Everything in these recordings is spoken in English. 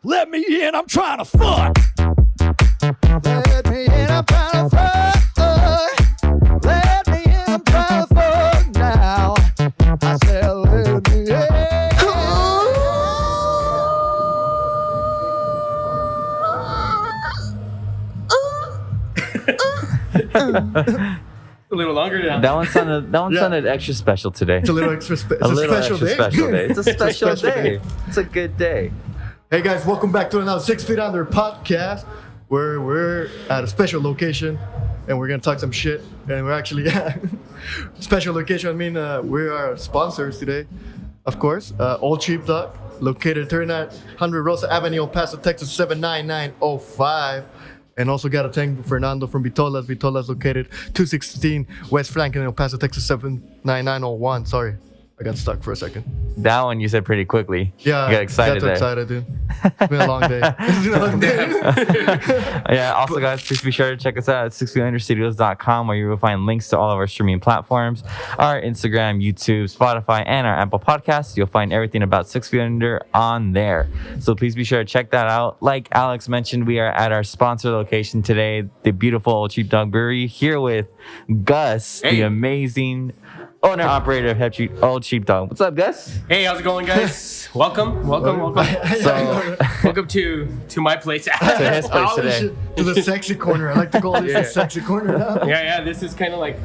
Let me in, I'm trying to fuck. Let me in, I'm trying to fuck. Let me in, I'm trying to fuck now. I said, let me in. A little longer now. That one sounded extra special today. It's a little extra a little extra special day. It's a special day. It's a good day. Hey guys, welcome back to another 6 Feet Under podcast, where we're at a special location and we're gonna talk some shit. And we're actually special location. I mean, we are sponsors today, of course. Old Sheepdog, located 3900 Rosa Avenue, Paso Texas 79905. And also got to thank Fernando from Vitolas. Vitolas located 216 West Franklin, El Paso, Texas 79901. Sorry, I got stuck for a second. That one you said pretty quickly. Yeah, I got excited got too excited, dude. It's been a long day. It's been a long day. Yeah, also guys, please be sure to check us out at 6feetunderstudios.com, where you will find links to all of our streaming platforms, our Instagram, YouTube, Spotify, and our Apple Podcasts. You'll find everything about 6 Feet Under on there. So please be sure to check that out. Like Alex mentioned, we are at our sponsor location today, the beautiful Old Sheepdog Brewery, here with Gus, the amazing owner-operator of Old Sheepdog. What's up, Gus? Hey, how's it going, guys? Welcome. So, Welcome to my place. to his place today. Shit, to the sexy corner. I like to call this the sexy corner now. Yeah, this is kind of like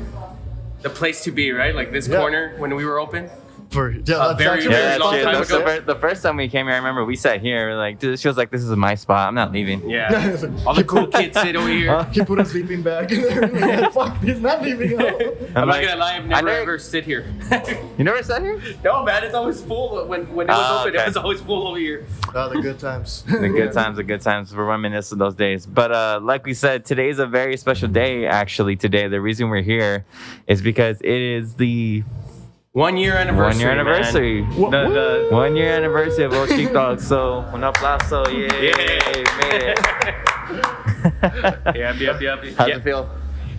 the place to be, right? Like this corner when we were open. Very very long time ago. The first time we came here, I remember we sat here. We're like, dude, this feels like this is my spot. I'm not leaving. Yeah. All the cool kids sit over here. He put a sleeping bag in there. Like, fuck, he's not leaving out. I'm not gonna lie, I've never ever sit here. You never sat here? No, man, it's always full. When it was open, it was always full over here. Oh, the good times. The good times. We're reminiscing those days. But like we said, today is a very special day. Actually, today the reason we're here is because it is the 1 year anniversary. 1 year anniversary. The 1 year anniversary of Old Sheepdog. So un aplauso, yay! Made it. Yep. How's it feel?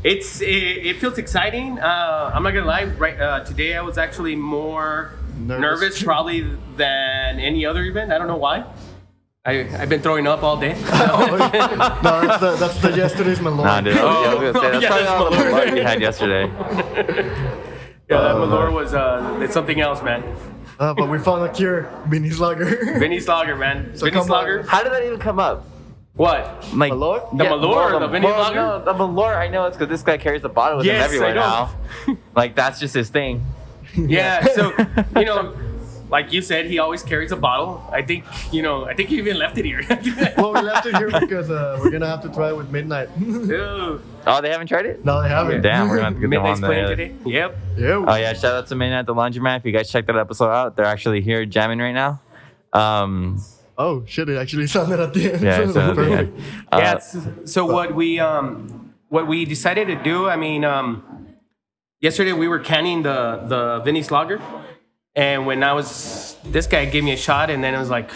It feels exciting. I'm not gonna lie. Right today, I was actually more nervous probably than any other event. I don't know why. I've been throwing up all day. No, that's the yesterday's Malone. Nah, dude. I was gonna say, that's probably all the Malone we had yesterday. Yeah, that Malore was it's something else, man. But we found a cure, Vinny's Lager. Vinny's Lager, man. So Vinny's Lager. How did that even come up? What? Like Malore? The Malore or the Vinny's Lager? No, the Malore. I know it's because this guy carries the bottle with him everywhere now. Like that's just his thing. Yeah. So like you said, he always carries a bottle. I think he even left it here. Well, we left it here because we're gonna have to try it with Midnight. Ew. Oh, they haven't tried it? No, they haven't. Damn, we're gonna have to get them Midnight's on playing there. today. Yep. Yeah. Oh yeah, shout out to Midnight at the Laundromat. If you guys check that episode out, they're actually here jamming right now. Oh shit! It actually sounded at the end. Yeah, so Perfect. So what we decided to do, I mean, yesterday we were canning the Vinny's Lager, and when this guy gave me a shot, and then it was like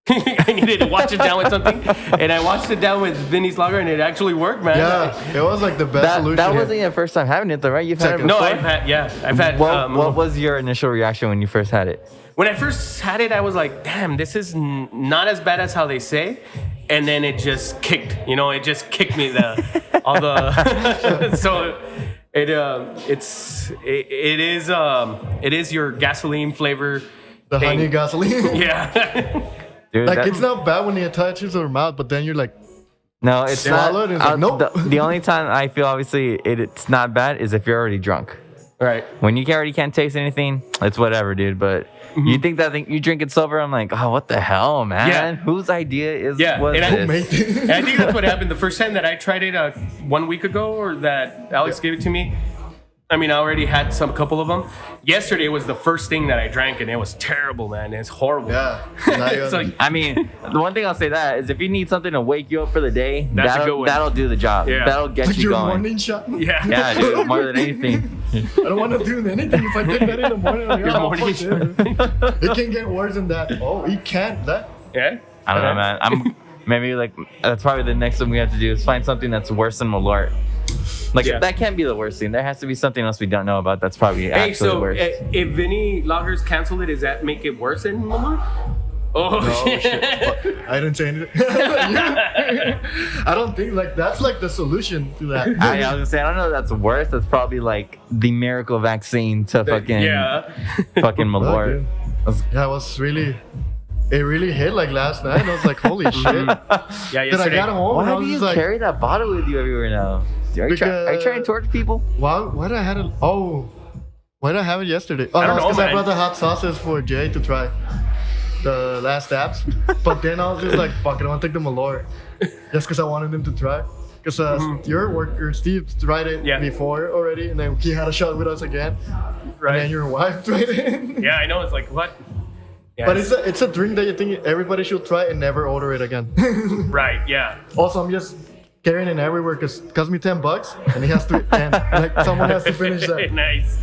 I needed to wash it down with something, and I washed it down with Vinny's Lager, and it actually worked, man. Yeah, it was like the best solution. That wasn't your first time having it though, right? You've had it before? No, I've had. What was your initial reaction when you first had it? When I first had it, I was like, damn, this is not as bad as how they say. And then it just kicked, it just kicked me so it is your gasoline flavor. The thing. honey gasoline. Yeah. Dude, like it's not bad when it touches your mouth, but then you're like, no, it's not. Swallow it, it's like, nope. The only time I feel obviously it's not bad is if you're already drunk. Right. When you already can't taste anything, it's whatever, dude. But you think you drink it sober, I'm like, oh, what the hell, man? Yeah. Whose idea was who made this? it? And I think that's what happened the first time that I tried it 1 week ago, or that Alex gave it to me. I mean, I already had a couple of them. Yesterday was the first thing that I drank, and it was terrible, man. It's horrible. Yeah. It's like, I mean, the one thing I'll say that is if you need something to wake you up for the day, That's a good one. that'll do the job. Yeah. That'll get Like you your going. morning shot. yeah. Yeah, dude, more than anything. I don't want to do anything. If I take that in the morning, I'm like, Your oh, morning fuck this. It can get worse than that. Oh, it can't. That. Yeah. I don't know, man. Maybe like that's probably the next thing we have to do is find something that's worse than Malort. Like Yeah. that can't be the worst thing. There has to be something else we don't know about. That's probably Hey, actually so worse. if Vinny Lagers canceled it, does that make it worse in Malort? Oh, Oh, shit. shit. I didn't say anything. I don't think like that's like the solution to that. I was gonna say I don't know if that's worse. That's probably like the miracle vaccine to fucking fucking Oh, Malort. dude. Yeah, it really hit like last night. I was like, holy shit. Yeah, Then I yesterday. got home and I Why was do you just like, carry that bottle with you everywhere now? Are you trying to torch people? why did I have it? Oh, why did I have it yesterday? Oh, I don't no, know, because I man. brought the hot sauces for Jay to try the last apps. But then I was just like, fuck it, I want to take the Malort. Just because I wanted him to try. Because your worker, Steve, tried it Yeah. before already. And then he had a shot with us again. Right. And then your wife tried it. Yeah, I know. It's like, what? Yeah, But it's a drink that you think everybody should try and never order it again. right, yeah. Also, I'm just carrying it everywhere because it cost me $10 and it has to end. Like someone has to finish that. Nice.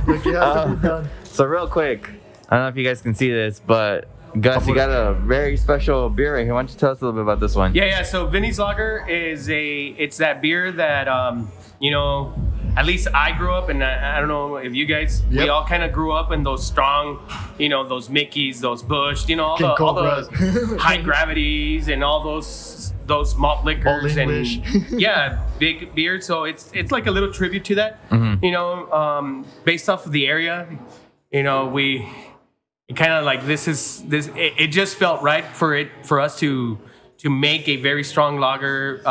Like it has to be done. So real quick, I don't know if you guys can see this, but Gus, you got a very special beer right here. Why don't you tell us a little bit about this one? Yeah. So Vinny's Lager it's that beer that at least I grew up, and I don't know if you guys, we Yep. all kind of grew up in those strong, those Mickeys, those Bush, all King the Cobras. high gravities and all those malt liquors and English. yeah, big beer. So it's like a little tribute to that, based off of the area. We kind of like it just felt right for us to make a very strong lager,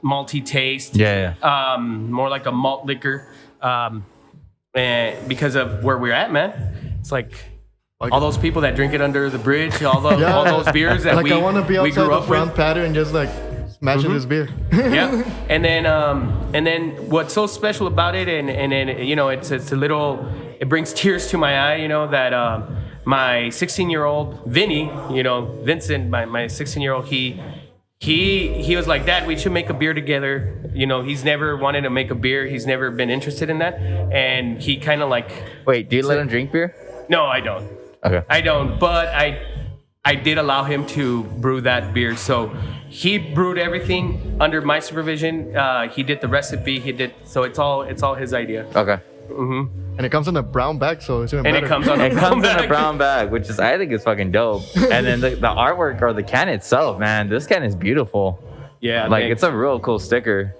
malty taste. Yeah. More like a malt liquor, and because of where we're at, man. It's like all those people that drink it under the bridge, all those beers that Like I want to be we outside grew the up front with. patio and just like smashing this beer. Yeah, and then what's so special about it, and it's a little, it brings tears to my eye, that my 16-year-old Vinny, Vincent, my 16-year-old, he was like, Dad, we should make a beer together. He's never wanted to make a beer. He's never been interested in that, and he kind of like, Wait, do you let him drink beer? no, I don't. Okay. I don't, but I did allow him to brew that beer. So he brewed everything under my supervision. He did the recipe. So it's all his idea. Okay. And it comes in a brown bag, so it's even And better. it comes on It a comes in brown a bag. brown bag, which I think is fucking dope. And then the artwork or the can itself, man, this can is beautiful. Yeah, Like thanks. it's a real cool sticker.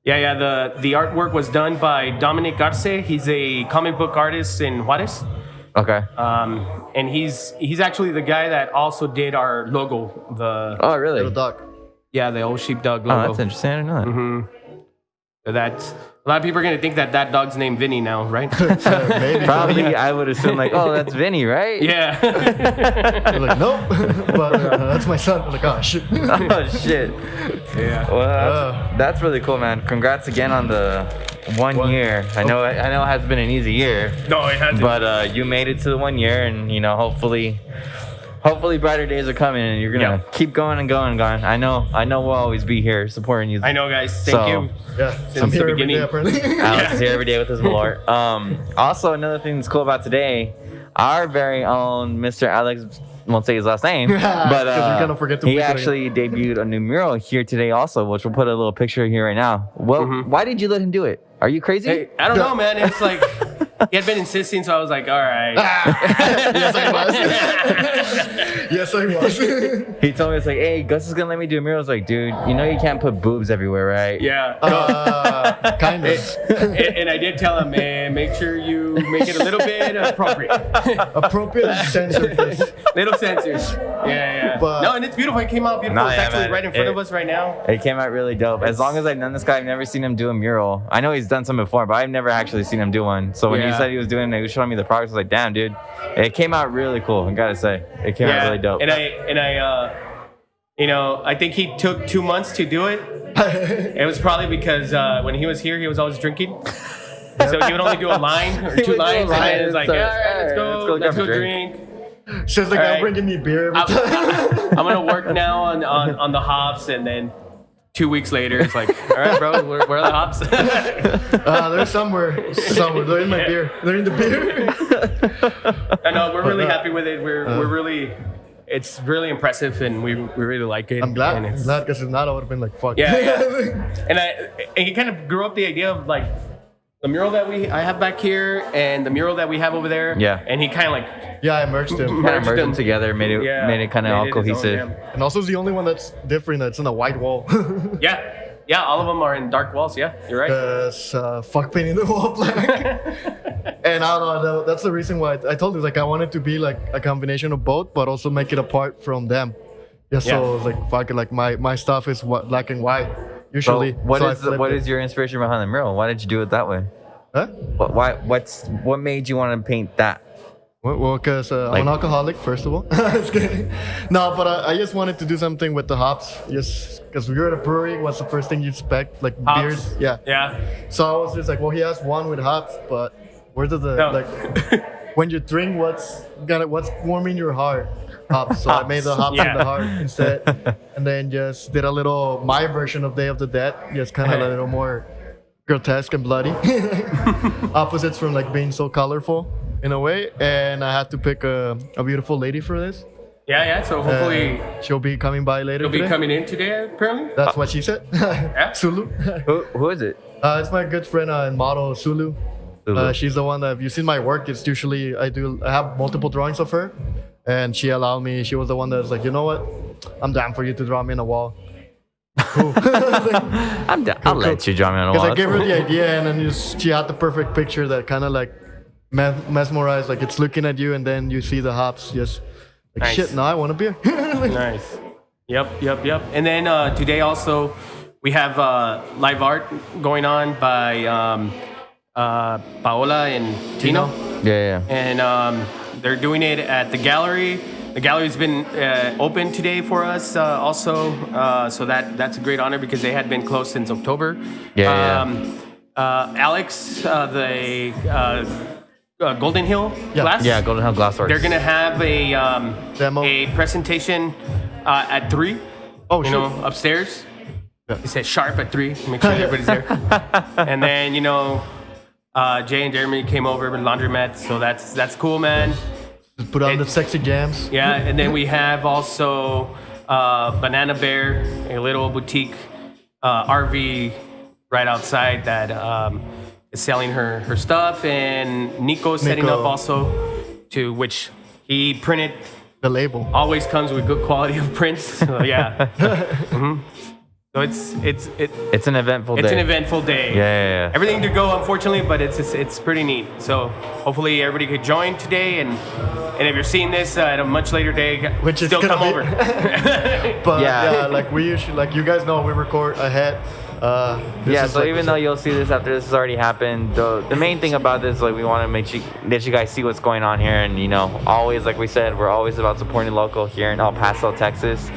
Yeah. The artwork was done by Dominic Arce. He's a comic book artist in Juarez. Okay. And he's actually the guy that also did our logo. Oh, really? Little dog. The old Sheepdog Oh, logo. that's interesting. I didn't know that. That's a lot of people are gonna think that dog's named Vinny now, right? Maybe. Probably I would assume like, oh, that's Vinny, right? Yeah. They're like, nope. But that's my son. I'm like, oh, shit. Oh shit. Yeah. Well, that's really cool, man. Congrats again on the 1 year. I know it hasn't been an easy year, No, it hasn't. but you made it to the 1 year, and hopefully brighter days are coming, and you're gonna keep going and going and going. I know we'll always be here supporting you. I know, guys. Thank you. Yeah. Since I'm the here every beginning. day, apparently. Alex is here every day with his Malort. Also, another thing that's cool about today, our very own Mr. Alex won't say his last name, but 'Cause we're gonna forget to he pick it actually debuted a new mural here today also, which we'll put a little picture here right now. Well, why did you let him do it? Are you crazy? Hey, I don't know, man. It's like he had been insisting, so I was like, all right. Yes, I was. Yes, I was. He told me, it's like, hey, Gus is gonna let me do a mural. I was like, dude, you know you can't put boobs everywhere, right? Yeah. Kind of. And I did tell him, man, make sure you make it a little bit appropriate. Appropriate censor this. Little sensors. Yeah. But- No, and it's beautiful. It came out beautiful. No, It's yeah, actually man. right in front of us right now. It came out really dope. As long as I've known this guy, I've never seen him do a mural. I know he's done some before, but I've never actually seen him do one. So when he Yeah. said he was doing it, he was showing me the progress. I was like, damn, dude. It came out really cool. I gotta say, it came out really dope. And I think he took 2 months to do it. It was probably because when he was here, he was always drinking. So he would only do a line or He two would do a lines, line, and then it's like, so, all right, let's go grab a drink. She's like, All I'm right. bringing me beer every time. I'm gonna work now on the hops, and then 2 weeks later, it's like, all right, bro, where are the hops? They're somewhere. They're in my beer. They're in the beer. I know we're really happy with it. We're really, it's really impressive, and we really like it. I'm glad. And it's, Because if not, I would have been like, fuck. Yeah. And he kind of grew up the idea of like the mural that I have back here and the mural that we have over there. Yeah. And he kind of like Yeah, I merged him. Kind of merged them together, made it kind of all made it his own, cohesive. And also, it's the only one that's different that's in a white wall. yeah. Yeah, all of them are in dark walls. Yeah, you're right. Because fuck painting the wall black. And I don't know, that's the reason why I told you, like, I wanted to be like a combination of both, but also make it apart from them. Yeah, so it's like, fuck it, like my stuff is black and white usually. So what is your inspiration behind the mural? Why did you do it that way? Huh? What made you want to paint that? Well, because I'm an alcoholic, first of all. Just kidding. No, but I just wanted to do something with the hops. Just because we were at a brewery, what's the first thing you expect? Like Hops. beers? Yeah. Yeah. So I was just like, well, he has one with hops, but where does when you drink, what's warming your heart? Hops. So I made the hops in the heart instead. And then just did a little, my version of Day of the Dead, just kind of a little more grotesque and bloody. Opposites from like being so colorful in a way. And I had to pick a beautiful lady for this. Yeah. So hopefully She'll be coming by later you'll be today. coming in today, apparently. That's what she said. Sulu. Who is it? It's my good friend and model, Sulu. She's the one that, if you've seen my work, it's usually I have multiple drawings of her, and she allowed me. She was the one that was like, you know what, I'm down for you to draw me on a wall. Cool. I'm down. I'll let you draw me on a wall. Because I gave her the idea, and then she had the perfect picture that kind of like mesmerized. Like it's looking at you, and then you see the hops. Just like Nice. shit. Now I want a beer. Nice. Yep. And then today also we have live art going on by Paola and Tino. Yeah. And they're doing it at the gallery. The gallery's been open today for us also, so that's a great honor because they had been closed since October. Alex, the Golden Hill Glass. Yeah, Golden Hill Glass Works. They're gonna have a Demo. a presentation at 3. Oh, you know, upstairs. It says sharp at 3. Make sure everybody's there. And then Jay and Jeremy came over with laundromat, so that's cool, man. Put on the sexy jams. Yeah, and then we have also Banana Bear, a little boutique RV right outside that is selling her stuff, and Nico's setting up also, to which he printed. The label. Always comes with good quality of prints. So yeah. So it's an eventful day. It's an eventful day. Yeah. Everything to go, unfortunately, but it's pretty neat. So hopefully everybody could join today, and if you're seeing this at a much later day, Which is still gonna come be- over. But Yeah. like we usually, like you guys know, we record ahead. So even though you'll see this after this has already happened, the main thing about this, like, we want to let you guys see what's going on here, and always, like we said, we're always about supporting local here in El Paso, Texas.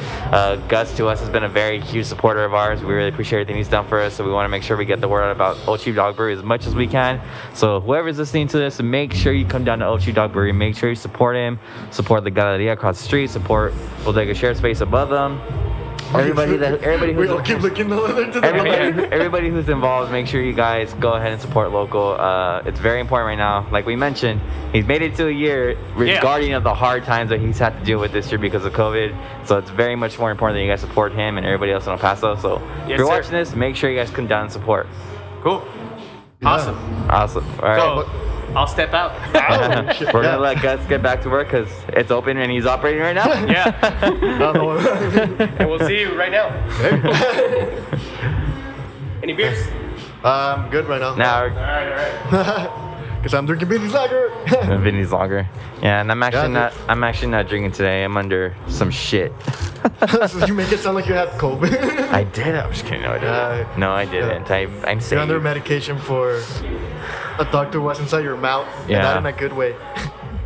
Gus to us has been a very huge supporter of ours. We really appreciate everything he's done for us, so we want to make sure we get the word out about Old Sheepdog Brewery as much as we can. So whoever's listening to this, make sure you come down to Old Sheepdog Brewery. Make sure you support him, support the Galeria across the street, support Bodega Share Space above them. Everybody we all who's keep looking to the everybody who's involved, make sure you guys go ahead and support local. It's very important right now. Like we mentioned, he's made it to a year regarding of the hard times that he's had to deal with this year because of COVID. So it's very much more important that you guys support him and everybody else in El Paso. So if you're watching this, make sure you guys come down and support. Cool. Awesome. Awesome. All right. So I'll step out. We're gonna let Gus get back to work because it's open and he's operating right now. Yeah. And we'll see you right now. Any beers? I'm good right now. Now, All right. Because I'm drinking Vinny's Lager. Vinny's Lager. Yeah, and I'm actually not drinking today. I'm under some shit. So you make it sound like you had COVID. I did. I'm just kidding. No, I didn't. No, I didn't. I'm safe. You're under medication for a doctor was inside your mouth. Yeah. And not in a good way.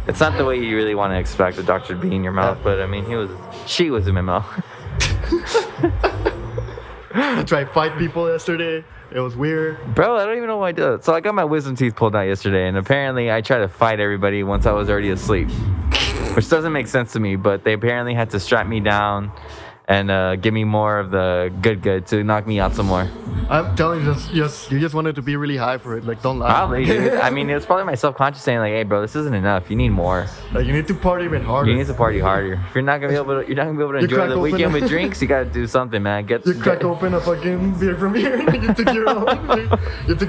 It's not the way you really want to expect a doctor to be in your mouth, but I mean, she was in my mouth. I tried to fight people yesterday. It was weird. Bro, I don't even know why I did it. So I got my wisdom teeth pulled out yesterday, and apparently I tried to fight everybody once I was already asleep. Which doesn't make sense to me, but they apparently had to strap me down and give me more of the good to knock me out some more. I'm telling you, you just wanted to be really high for it. Like, don't lie. Probably, dude. I mean, it was probably my subconscious saying like, "Hey, bro, this isn't enough. You need more. Like, you need to party even harder. You need to party harder. If you're not gonna be able to, enjoy the weekend with drinks. You gotta do something, man. You crack open a fucking beer from here. You took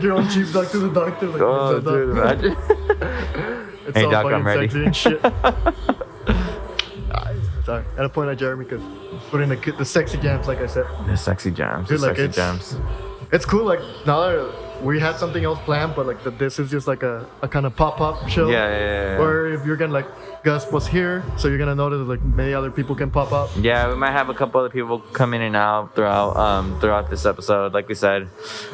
your own Sheepdog to the doctor. Like, oh, dude, imagine. It's Hey, all doc, fucking I'm ready. sexy and shit. Sorry, I had to point at Jeremy because putting the sexy jams, like I said. The sexy jams. Dude, The like, sexy jams. It's cool. Like, now that we had something else planned, but like this is just like a kind of pop-up show. Yeah. Or if you're gonna like, Gus was here, so you're gonna notice like many other people can pop up. Yeah, we might have a couple other people come in and out throughout this episode. Like we said,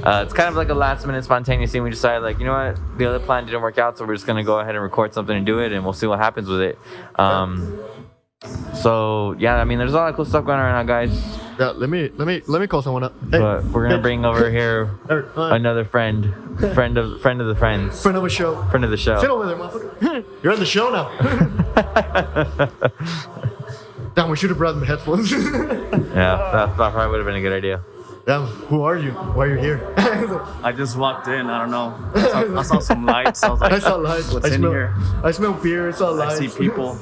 it's kind of like a last minute spontaneous thing. We decided like, you know what, the other plan didn't work out, so we're just gonna go ahead and record something and do it, and we'll see what happens with it. So yeah, I mean, there's a lot of cool stuff going on right now, guys. Yeah, let me call someone up. Hey, But we're gonna bring over here another friend of the friends, friend of a show. friend of the show. Sit over there, motherfucker. You're on the show now. Damn, we should have brought my headphones. Yeah, that probably would have been a good idea. Damn, who are you? Why are you here? I just walked in. I don't know. I saw some lights. I was like, I saw lights. What's I in smell, here? I smell beer. I saw I lights. see people.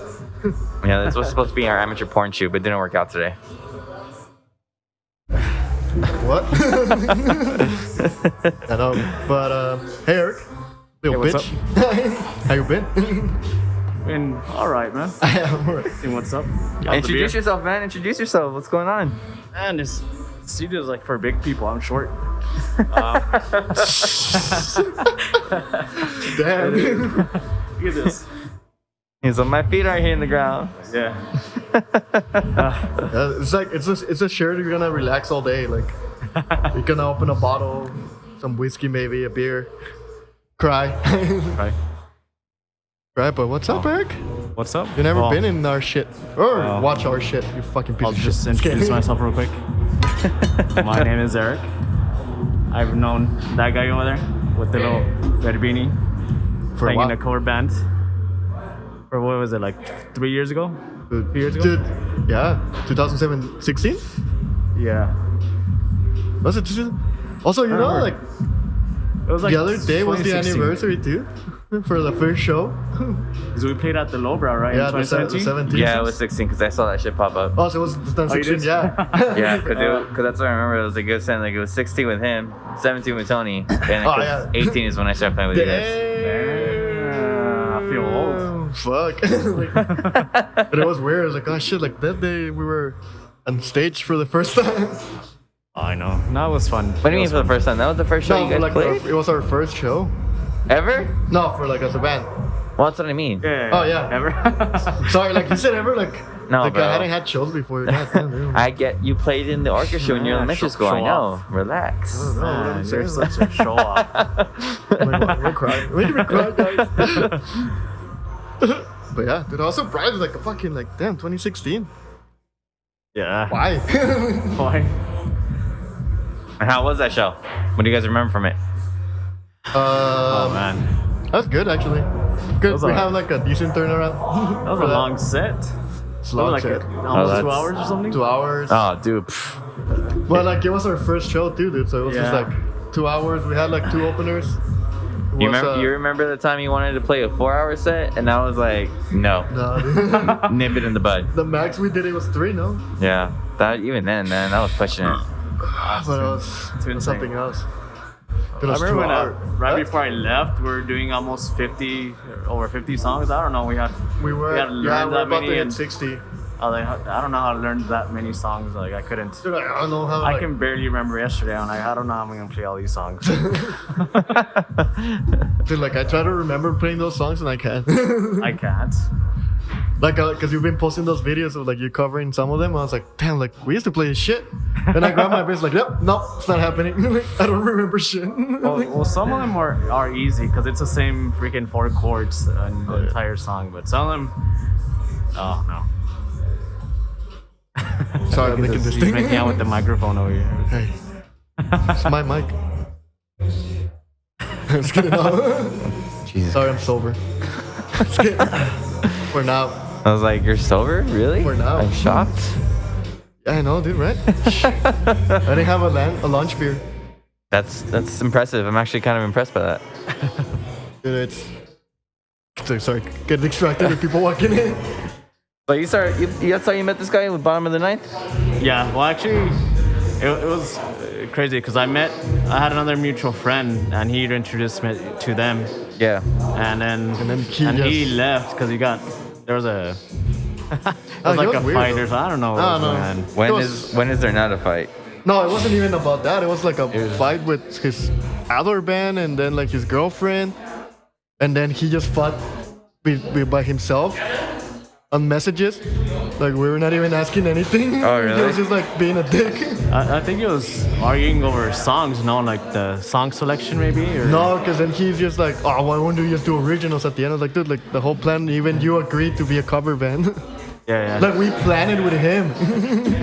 Yeah, this was supposed to be our amateur porn shoot, but didn't work out today. What? I know, but hey Eric, little Hey, what's bitch. How you been? Been all right, man. I am alright. See what's up. How's the Introduce beer? yourself, man. Introduce yourself. What's going on? Man, this studio's like for big people. I'm short. Damn. Look at this. He's on my feet right here in the ground. Yeah. It's like it's a shirt you're gonna relax all day. Like you're gonna open a bottle, some whiskey maybe, a beer, cry. Right. Right, but what's up, Eric? What's up? You never Well, been in our shit or watch our shit. You fucking piece I'll of shit. just introduce myself real quick. My name is Eric. I've known that guy over there with the little red beanie, For a playing in while. a cover band. For what was it, like 3 years ago? Dude, 2 years ago? Dude, yeah, 2007, 16? Yeah. Was it? Also, you know, remember. like It was like the other day was the 2016. anniversary too, for the first show. Because we played at the Lowbrow, right? Yeah, in the 2017? 17. Yeah, it was 16 because I saw that shit pop up. Oh, so it was 2016. did? Yeah. Yeah, because that's what I remember. It was a good saying. Like it was 16 with him, 17 with Tony, and Oh, yeah. 18 is when I started playing with you guys. Yeah, I feel old. Damn, fuck. Like, but it was weird. It was like, oh shit, like that day we were on stage for the first time. I know. That was fun. What do you mean for the first time? That was the first show No, you guys like played? it was our first show. Ever? No, for like as a band. Well, that's what I mean. Yeah. Oh, yeah. Ever? Sorry, like you said, ever like No, like bro. I hadn't had shows before. God damn, dude. I get you played in the orchestra when you were in Yeah, elementary show- school. I show know. off. Relax. I don't know what I'm Man, saying. you're such a show off. Like, we're crying. We're gonna cry, guys. But yeah, dude, I was surprised. Like a fucking like, damn, 2016. Yeah. Why? Why? And how was that show? What do you guys remember from it? Oh, man. That's good actually. Good. was We alright. have like a decent turnaround. That was a long set. It's It long was like set. almost that's- 2 hours or something. 2 hours. Oh, dude. Well, like it was our first show too, dude. So it was just Yeah. like 2 hours. We had like 2 openers. It You was, remember? You remember the time you wanted to play a 4-hour set, and I was like, no, No, dude. nip it in the bud. The max we did it was 3, no? Yeah, that even then, man, that was pushing it. But it was insane. something else. Dude, it I was remember 2 when hours. right Huh? before I left, we were doing almost over 50 songs. I don't know. We had we were, had yeah, learned we're that about many. to hit And 60. I was like, I don't know how to learn that many songs. Like I couldn't. Dude, I don't know how. I like, can barely remember yesterday. I'm like, I don't know how I'm gonna play all these songs. Dude, like I try to remember playing those songs and I can't. I can't. Like, cause you've been posting those videos of like you covering some of them. I was like, damn, like we used to play this shit. And I grabbed my bass, like, yep, nope, it's not happening. I don't remember shit. Well, some of them are easy because it's the same freaking 4 chords in the entire song. But some of them, oh no. Sorry, I'm making this He's thing. making out with the microphone over here. Hey, it's my mic. Just kidding. No. Jesus. Sorry, I'm sober. Just kidding. For now. I was like, you're sober? Really? For now. I'm shocked. I know, dude, right? I didn't have a lunch beer. That's impressive. I'm actually kind of impressed by that. Dude, sorry, get distracted with people walking in. But that's how you met this guy with bottom of the ninth? Yeah, well, actually, it was crazy because I had another mutual friend, and he introduced me to them. Yeah. And then he he left because there was a Oh, like he a was weird, fight though. or something. I don't know. I don't know. Man. When is there not a fight? No, it wasn't even about that. It was like a fight with his other band and then like his girlfriend. And then he just fought by himself on messages. Like we were not even asking anything. Oh, really? He was just like being a dick. I think he was arguing over songs, like the song selection maybe. Or... No, because then he's just like, oh, why won't you just do originals at the end? I was like, dude, like the whole plan, even you agreed to be a cover band. Yeah. Like we planned it with him.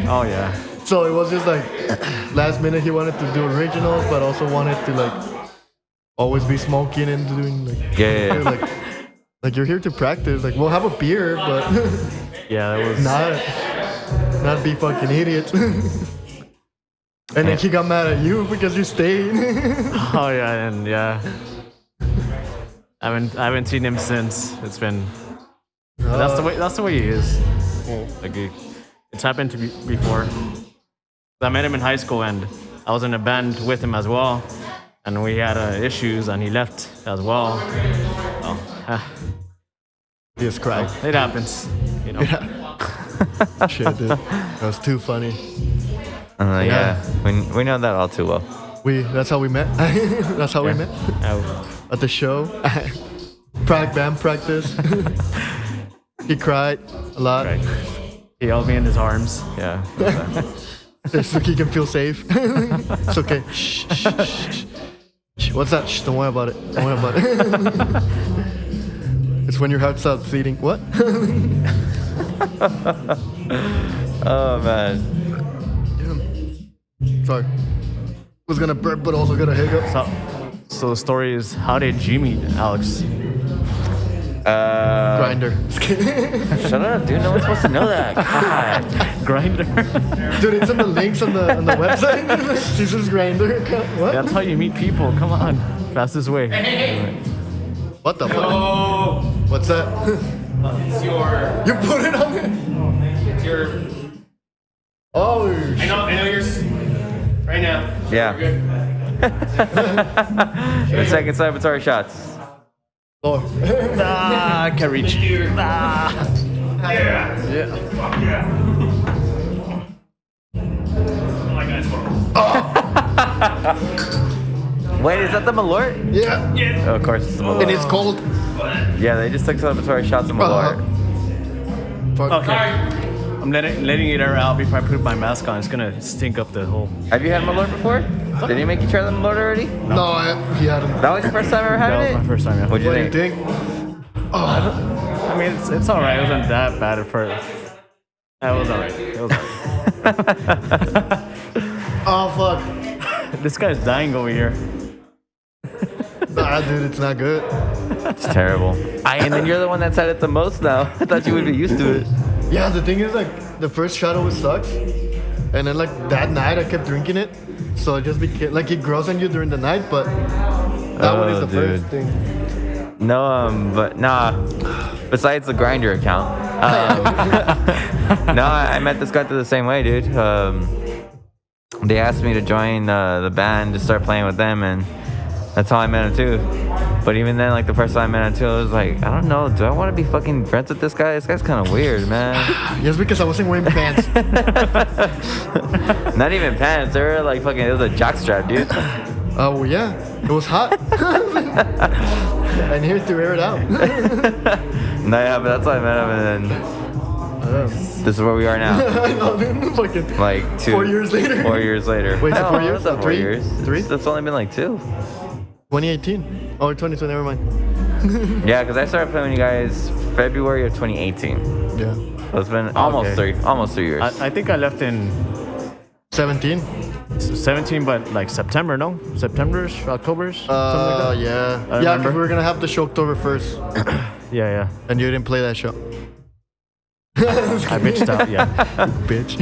Oh yeah. So it was just like last minute he wanted to do originals, but also wanted to like always be smoking and doing like Yeah. like you're here to practice. Like we'll have a beer, but Yeah, that was not be fucking idiots. And then he got mad at you because you stayed. Oh yeah, and yeah. I haven't seen him since. It's been. That's the way he is. Like it's happened to me before. I met him in high school, and I was in a band with him as well, and we had issues, and he left as well. He just cried. It happens, Shit, dude. That was too funny. Yeah. We know that all too well. That's how we met. That's how we met. At the show. Band practice. He cried a lot. Right. He held me in his arms. Yeah. So he can feel safe. It's okay. Shh. What's that? Shh, don't worry about it. Don't worry about it. It's when your heart stops beating. What? Oh man. Sorry. Was gonna burp, but also gonna hiccup. So the story is, how did you meet Alex? Grinder. Shut up, dude. No one's supposed to know that. God. Grinder. Dude, it's in the links on the website. Jesus Grinder. What? That's how you meet people. Come on, fastest way. What the fuck? What's that? It's your. You put it on there? It's your. Oh, I know yours. Right now. Yeah. We're good. The second celebratory shots. oh. I can't reach. Wait, is that the Malort? Yeah. Oh, of course it's the Malort. And it's cold. Yeah, they just took celebratory shots of Malort. Fuck. Okay. I'm letting it air out before I put my mask on. It's gonna stink up the whole. Have you had Malort before? Did he make you try the Malort already? No, he hadn't. That was your first time ever having That was it? my first time. Yeah. What'd you What do you think? think? I mean, it's all right. It wasn't that bad at first. That was all right. It was all right. Oh, fuck. This guy's dying over here. Nah, dude, it's not good. It's terrible. And then you're the one that's had it the most now. I thought you would be used to it. Yeah, the thing is, like, the first shot always sucks. And then, like, that night I kept drinking it. So it just became, like, it grows on you during the night, but that one is the dude. first thing. No, but nah. Besides the grinder account. No, I met this guy through the same way, dude. They asked me to join the band to start playing with them, and that's how I met him too. But even then, like the first time I met him too, I was like, I don't know, do I want to be fucking friends with this guy? This guy's kind of weird, man. Just because I wasn't wearing pants. Not even pants. They were like fucking. It was a jockstrap, dude. Oh, yeah. It was hot. I'm here to air it out. No, yeah, but that's how I met him, and then this is where we are now. I know, dude. Fucking Like 4 years later. 4 years later. Wait, is it No, 4 years? it's not 4 Three? years. Three? That's only been like 2. 2018. Oh, 2020, never mind. Yeah, because I started playing with you guys February of 2018. Yeah. So it's been almost Okay. 3 years. I think I left in 17? 17, but like September, no? September's, October's, something like that. Yeah. I Yeah, remember. because we were going to have the show October 1st. Yeah. And you didn't play that show. I bitched out. Yeah. Bitch.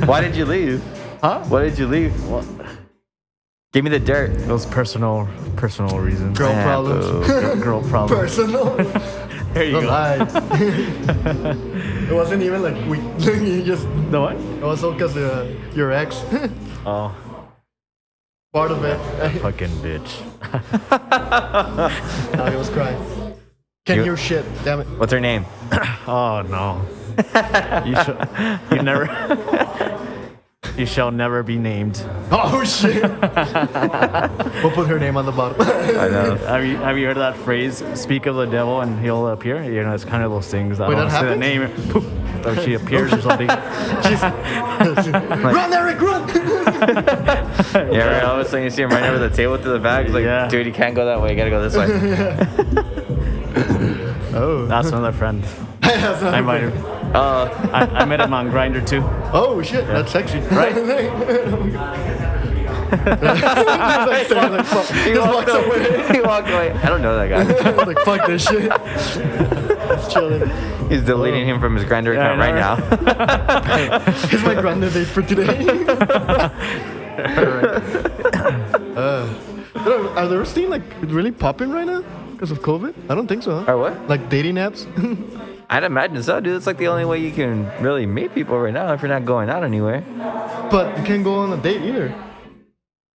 Why did you leave? Huh? Why did you leave? Give me the dirt. It was personal reasons. Girl Yeah, problems. Girl problem. Personal. There you Don't go. lie. It wasn't even like we. You just. The what? It was all because your ex. Oh, Part of it. fucking bitch. Now he was crying. Can't You- hear shit. Damn it. What's her name? Oh no. You never. You shall never be named. Oh shit. We'll put her name on the bottom. I know. Have you heard that phrase? Speak of the devil and he'll appear. You know, it's kind of those things. I Wait, don't that say the name. Poof, or she appears or something. Run, Eric, run! Yeah, right. All of a sudden you see him right over the table to the back. It's like, Yeah. dude, you can't go that way. You gotta go this way. Oh. That's another friend. That's not I might fair. have. I met him on Grindr too. Oh shit, that's sexy. Right? He walked away. He walked away. I don't know that guy. Like, fuck this shit. Just chilling. He's deleting him from his Grindr Yeah, I account know, right now. Here's my Grindr date for today. Are there things like really popping right now because of COVID? I don't think so. Huh? Or what? Like dating apps? I'd imagine so, dude. It's like the only way you can really meet people right now if you're not going out anywhere. But you can't go on a date either.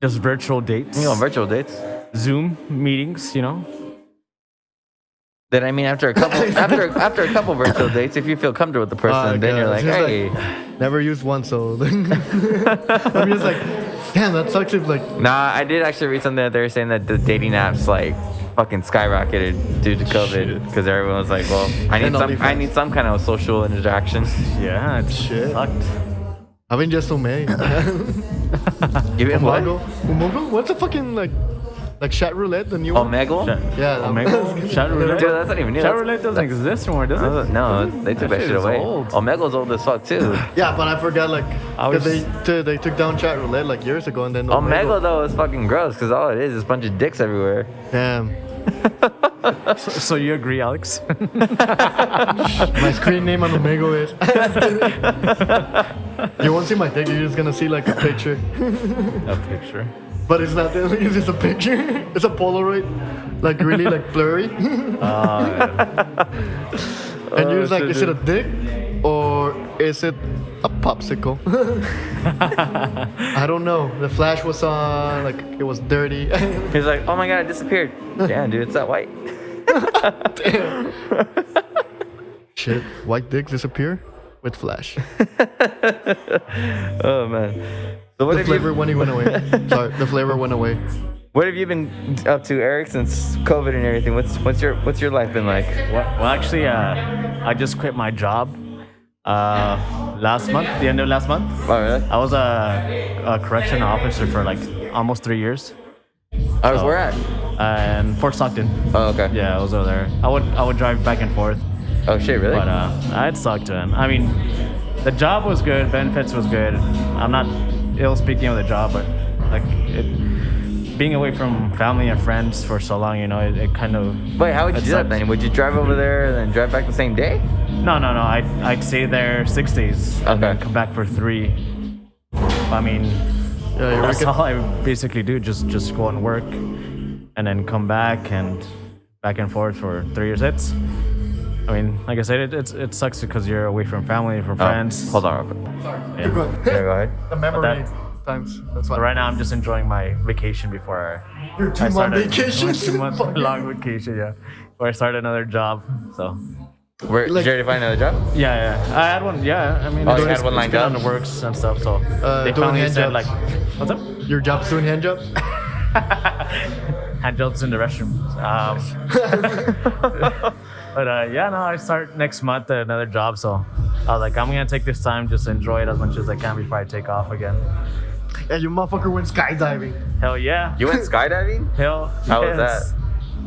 Just virtual dates. You know, virtual dates. Zoom meetings. You know. Then I mean, after a couple, after a couple virtual dates, if you feel comfortable with the person, then you're like, It's just hey. Never used one, so I'm just like, damn, that sucks. If like, Nah, I did actually read something that they were saying that the dating apps like fucking skyrocketed due to COVID because everyone was like, well, I need some kind of social interaction. Yeah, it's Shit. sucked. I've been just so many. Even what? Umogo? What's the fucking like chat roulette, the new one? Omegle? Yeah, Omegle? Chat roulette? Dude, that's not even new. Chat That's- roulette doesn't exist anymore, does it? No, they took that shit shit is away. old. Omegle's old as fuck too. Yeah, but I forgot like I because was- they took down chat roulette like years ago, and then Omegle though is fucking gross because all it is a bunch of dicks everywhere. Damn, So you agree, Alex? my screen name on Omegle is. You won't see my dick. You're just gonna see like a picture, A picture. but it's not. It's just a picture. It's a Polaroid, like really like blurry. And you're just like, is it a dick or is it a popsicle? I don't know. The flash was on, like it was dirty. He's like, oh my god, it disappeared. Damn, dude, it's that white. Shit, white dicks disappear with flash. Oh man. So what The have flavor you? when he went away. Sorry, the flavor went away. What have you been up to, Eric, since COVID and everything? What's your life been like? Well, actually, I just quit my job last month, the end of last month. Oh really? I was a correction officer for like almost 3 years. I was where at? And Fort Stockton. Oh okay. Yeah, I was over there. I would drive back and forth, Oh shit, really? but it sucked, man. I mean, the job was good, benefits was good. I'm not ill speaking of the job, but like being away from family and friends for so long, you know, it kind of. Wait, how would you it do that sucked. then? Would you drive over there and then drive back the same day? No. I'd stay there 6 days and then Okay. come back for 3. I mean, Yeah, you're that's working. all I basically do. Just go and work, and then come back and forth for 3 years. I mean, like I said, it sucks because you're away from family, from friends. Hold on real quick. Yeah. You're good. Yeah, go ahead. The memory that- times. That's But why. right now, I'm just enjoying my vacation before Your I 2-month start vacation. My 2-month long vacation, yeah. Before I start another job. So Where, Like- did you already find another job? yeah. I had one. Yeah, I mean, Oh, you it's- had one it's lined been up? on the works and stuff. So they doing finally hand said jobs. like, what's up? Your job's doing hand jobs? Hand jobs in the restroom. But yeah, no, I start next month at another job. So I was like, I'm gonna take this time, just enjoy it as much as I can before I take off again. Yeah, you motherfucker went skydiving. Hell yeah. You went skydiving? Hell. How was yes.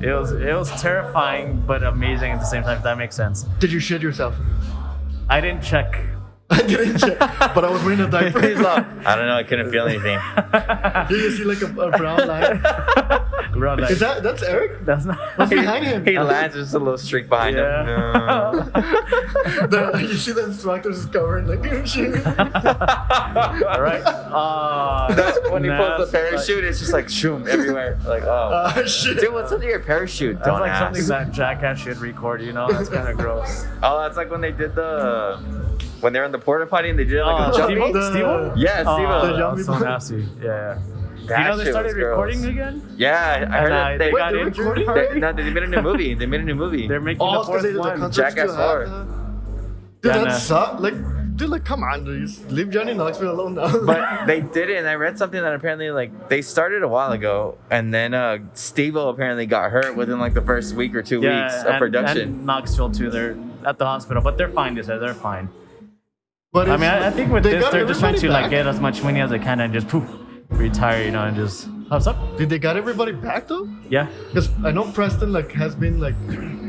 It was terrifying but amazing at the same time. If that makes sense. Did you shit yourself? I didn't check I didn't check, but I was wearing a diaper. He's like, I don't know. I couldn't feel anything. Here you see like a brown line. Is that's Eric? That's not. What's behind him? He lands just a little streak behind him. You see the instructors is covering like shit. All right. When he pulls the parachute, it's just like shoom everywhere. Like, oh. Shit. Dude, what's under your parachute? That's Don't like ask. something that Jackass should record, you know? That's kind of gross. Oh, that's like when they did when they were in the porta potty and they did like a jumping. Steve-O? Yeah, Steve-O. The That young was so people. nasty. Yeah. That You know they shit started was gross. recording again? Yeah, I heard that They got they're injured. recording? already? No, they made a new movie. They made a new movie. They're making Oh, the fourth one. Jackass 4. Dude, Yeah, that nah. sucks. Dude, come on, dude. Leave Johnny Knoxville alone now. But they did it, and I read something that apparently, like, they started a while ago, and then Steve-O apparently got hurt within, like, the first week or 2 weeks of production. And Knoxville too. They're at the hospital, but they're fine. They said they're fine. But I mean, I think with they this, got they're just trying to everybody like get as much money as they can and just poof, retire, you know, and just what's up? Did they got everybody back though? Yeah, Because I know Preston has been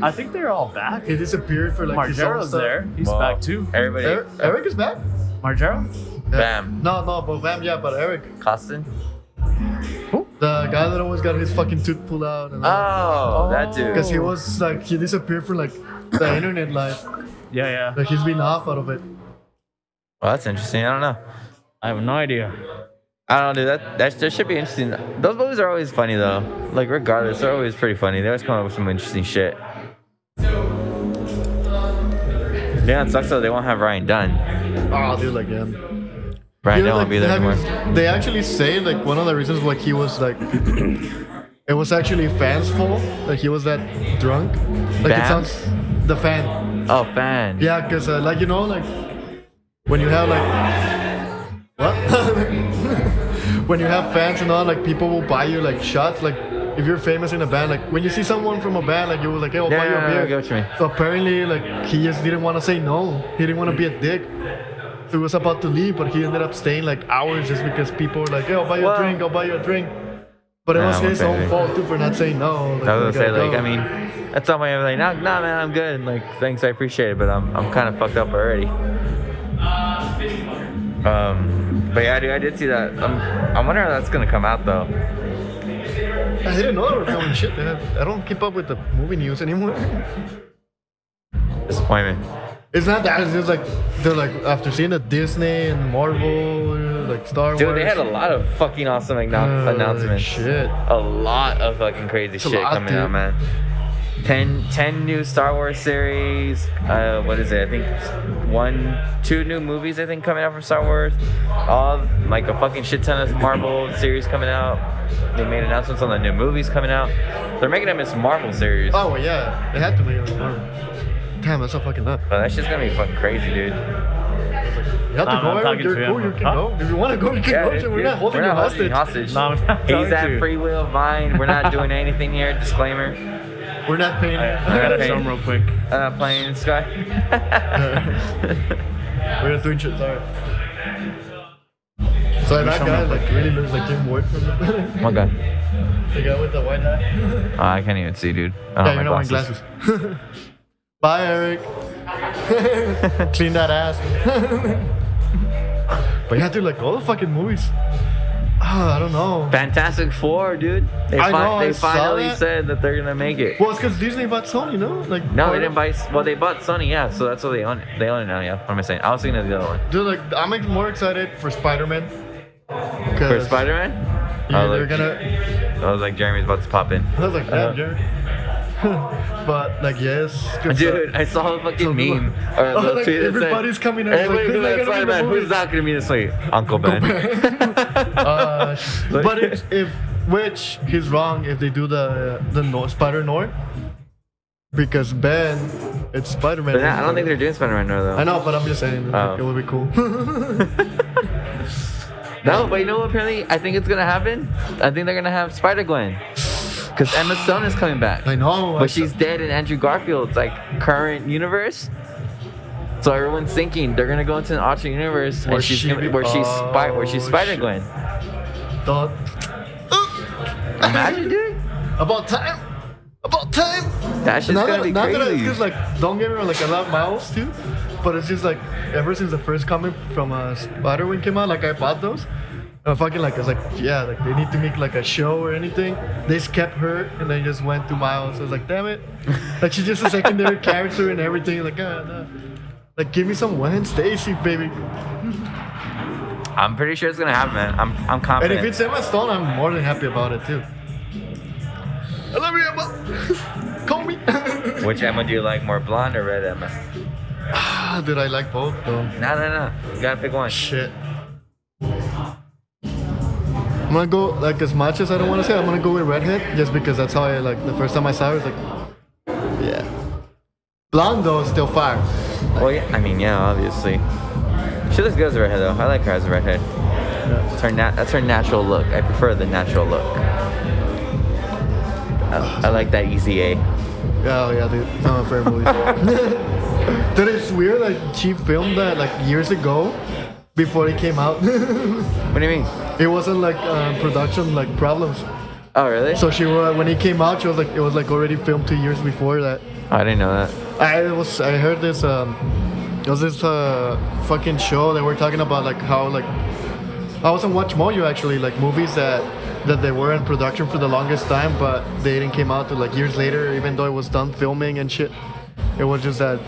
I think they're all back. he disappeared for his own Margero's stuff. there. He's Well, back too. Everybody. Eric is back. Margero? Bam. No, but Bam, yeah, but Eric, Costin? the guy that always got his fucking tooth pulled out. Oh, that dude. Because he was he disappeared for the internet life. Yeah. He's been off out of it. Well, that's interesting. I don't know. I have no idea. I don't know, dude. That should be interesting. Those movies are always funny, though. Like, regardless, they're always pretty funny. They always come up with some interesting shit. Yeah, it sucks though. They won't have Ryan Dunn. Oh, dude, yeah. Ryan You know, Dunn won't be there anymore. They actually say one of the reasons why he was it was actually fans' fault. Like he was that drunk. Like Bam? it sounds the fan. Oh, fan. Yeah, because when you have what? When you have fans and all, people will buy you shots. If you're famous in a band, when you see someone from a band, you were hey, I'll buy you a beer. I get what you mean. So apparently, he just didn't want to say no. He didn't want to be a dick. So he was about to leave, but he ended up staying hours just because people were hey, I'll buy you a drink, I'll buy you a drink. But it was his own fault too for not saying no. I was gonna say, I mean, that's all my like, nah, man, I'm good. Thanks, I appreciate it, but I'm kind of fucked up already. But yeah, dude, I did see that. I'm wondering how that's gonna come out though. I didn't know they were filming shit. I don't keep up with the movie news anymore. Disappointment. It's not that. It's just they're after seeing the Disney and Marvel, Star Wars. Dude, they had a lot of fucking awesome announcements. Shit. A lot of fucking crazy a shit lot, coming dude. out, man. 10 new Star Wars series. What is it? I think 2 new movies. I think coming out from Star Wars. All a fucking shit ton of Marvel series coming out. They made announcements on the new movies coming out. They're making them as Marvel series. Oh well, yeah, they had to make it Marvel. Damn, that's so fucking nuts. But that shit's gonna be fucking crazy, dude. You have to I'm go. talking You're to cool. him. You can Huh? go. If you want to go, you can go. dude, We're not holding you hostage. No, I'm not He's going at to. free will of mine. We're not doing anything here. Disclaimer. We're not paying. I gotta show him real quick. Playing Sky. We're just doing shit. Sorry. So that guy really looks like Jim Ward from the Okay. the guy with the white hat. I can't even see, dude. I Yeah, don't you're not have my wearing glasses. Bye, Eric. Clean that ass. But yeah, dude, all the fucking movies. I don't know. Fantastic Four, dude. They I know, I they saw finally that. said that they're gonna make it. Well, it's because Disney bought Sony, no? No, they didn't buy. Well, they bought Sony, yeah. So that's what they own. They own it now, yeah. What am I saying? I was thinking of the other one. Dude, I'm more excited for Spider-Man. For Spider-Man? Yeah, Oh, they're like- gonna. I was like, Jeremy's about to pop in. I was like, damn, Jerry. But yes, 'cause, Dude, I saw a fucking meme. Or a little tweet that said, everybody's coming out. Everybody who's do that not gonna be in the Spider-Man. movie? Who's not gonna be in this week? Uncle Ben. But which he's wrong if they do the Spider North, because Ben, it's Spider-Man. But I don't think they're doing Spider-Man now, though. I know, but I'm just saying Oh. it would be cool. No, but you know what? Apparently, I think it's gonna happen. I think they're gonna have Spider-Gwen. Because Emma Stone is coming back. I know, But she's dead in Andrew Garfield's current universe. So everyone's thinking they're gonna go into an alternate universe Where and she's Spider-Gwen. Don't. Imagine, dude. About time. About time. That shit's gonna be Not that crazy. it's just don't get me wrong, I love Miles too. but it's just like ever since the first comic from Spider-Man came out, like I bought those. I fucking like, I was like, yeah, like they need to make like a show or anything. They just kept her and then just went to Miles. I was like, damn it. Like she's just a secondary character and everything. Like, nah. Like give me some Gwen Stacy, baby. I'm pretty sure it's gonna happen, man. I'm confident. And if it's Emma Stone, I'm more than happy about it too. I love you, Emma. Call me. Which Emma do you like more, blonde or red Emma? Dude, I like both though. No. You gotta pick one. Shit. I'm gonna go, like, as much as I don't want to say, I'm gonna go with redhead just because that's how I, like, the first time I saw her, I was like, yeah. Blonde though is still fire. Well, yeah, I mean, yeah, obviously. She looks good as a redhead, though. I like her as a redhead. Yeah. That's her natural look. I prefer the natural look. I like that easy A. Oh yeah, dude. Oh, fair movie. Dude, it's weird. Like she filmed that like years ago, before it came out. What do you mean? It wasn't like production like problems. Oh, really? So she when it came out, she was like it was like already filmed 2 years before that. Oh, I didn't know that. I heard this. There was this fucking show that we're talking about like how like I was on Watch Mojo actually, like movies that they were in production for the longest time, but they didn't came out till like years later, even though it was done filming and shit. It was just that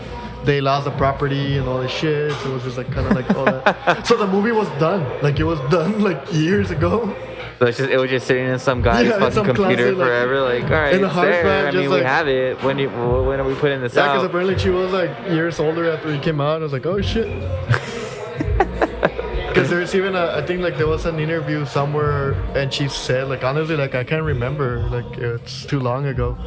they lost the property and all this shit. So it was just like kind of like all that. So the movie was done. Like it was done like years ago. So it was just sitting in some guy's fucking some computer closet, like, forever. Like, all right, in a it's hard there. drive, I just mean, we like- have it. When are we putting this Yeah, because out? apparently she was like years older after it came out. I was like, oh shit. Because there's even I think like there was an interview somewhere and she said like honestly like I can't remember, like it's too long ago.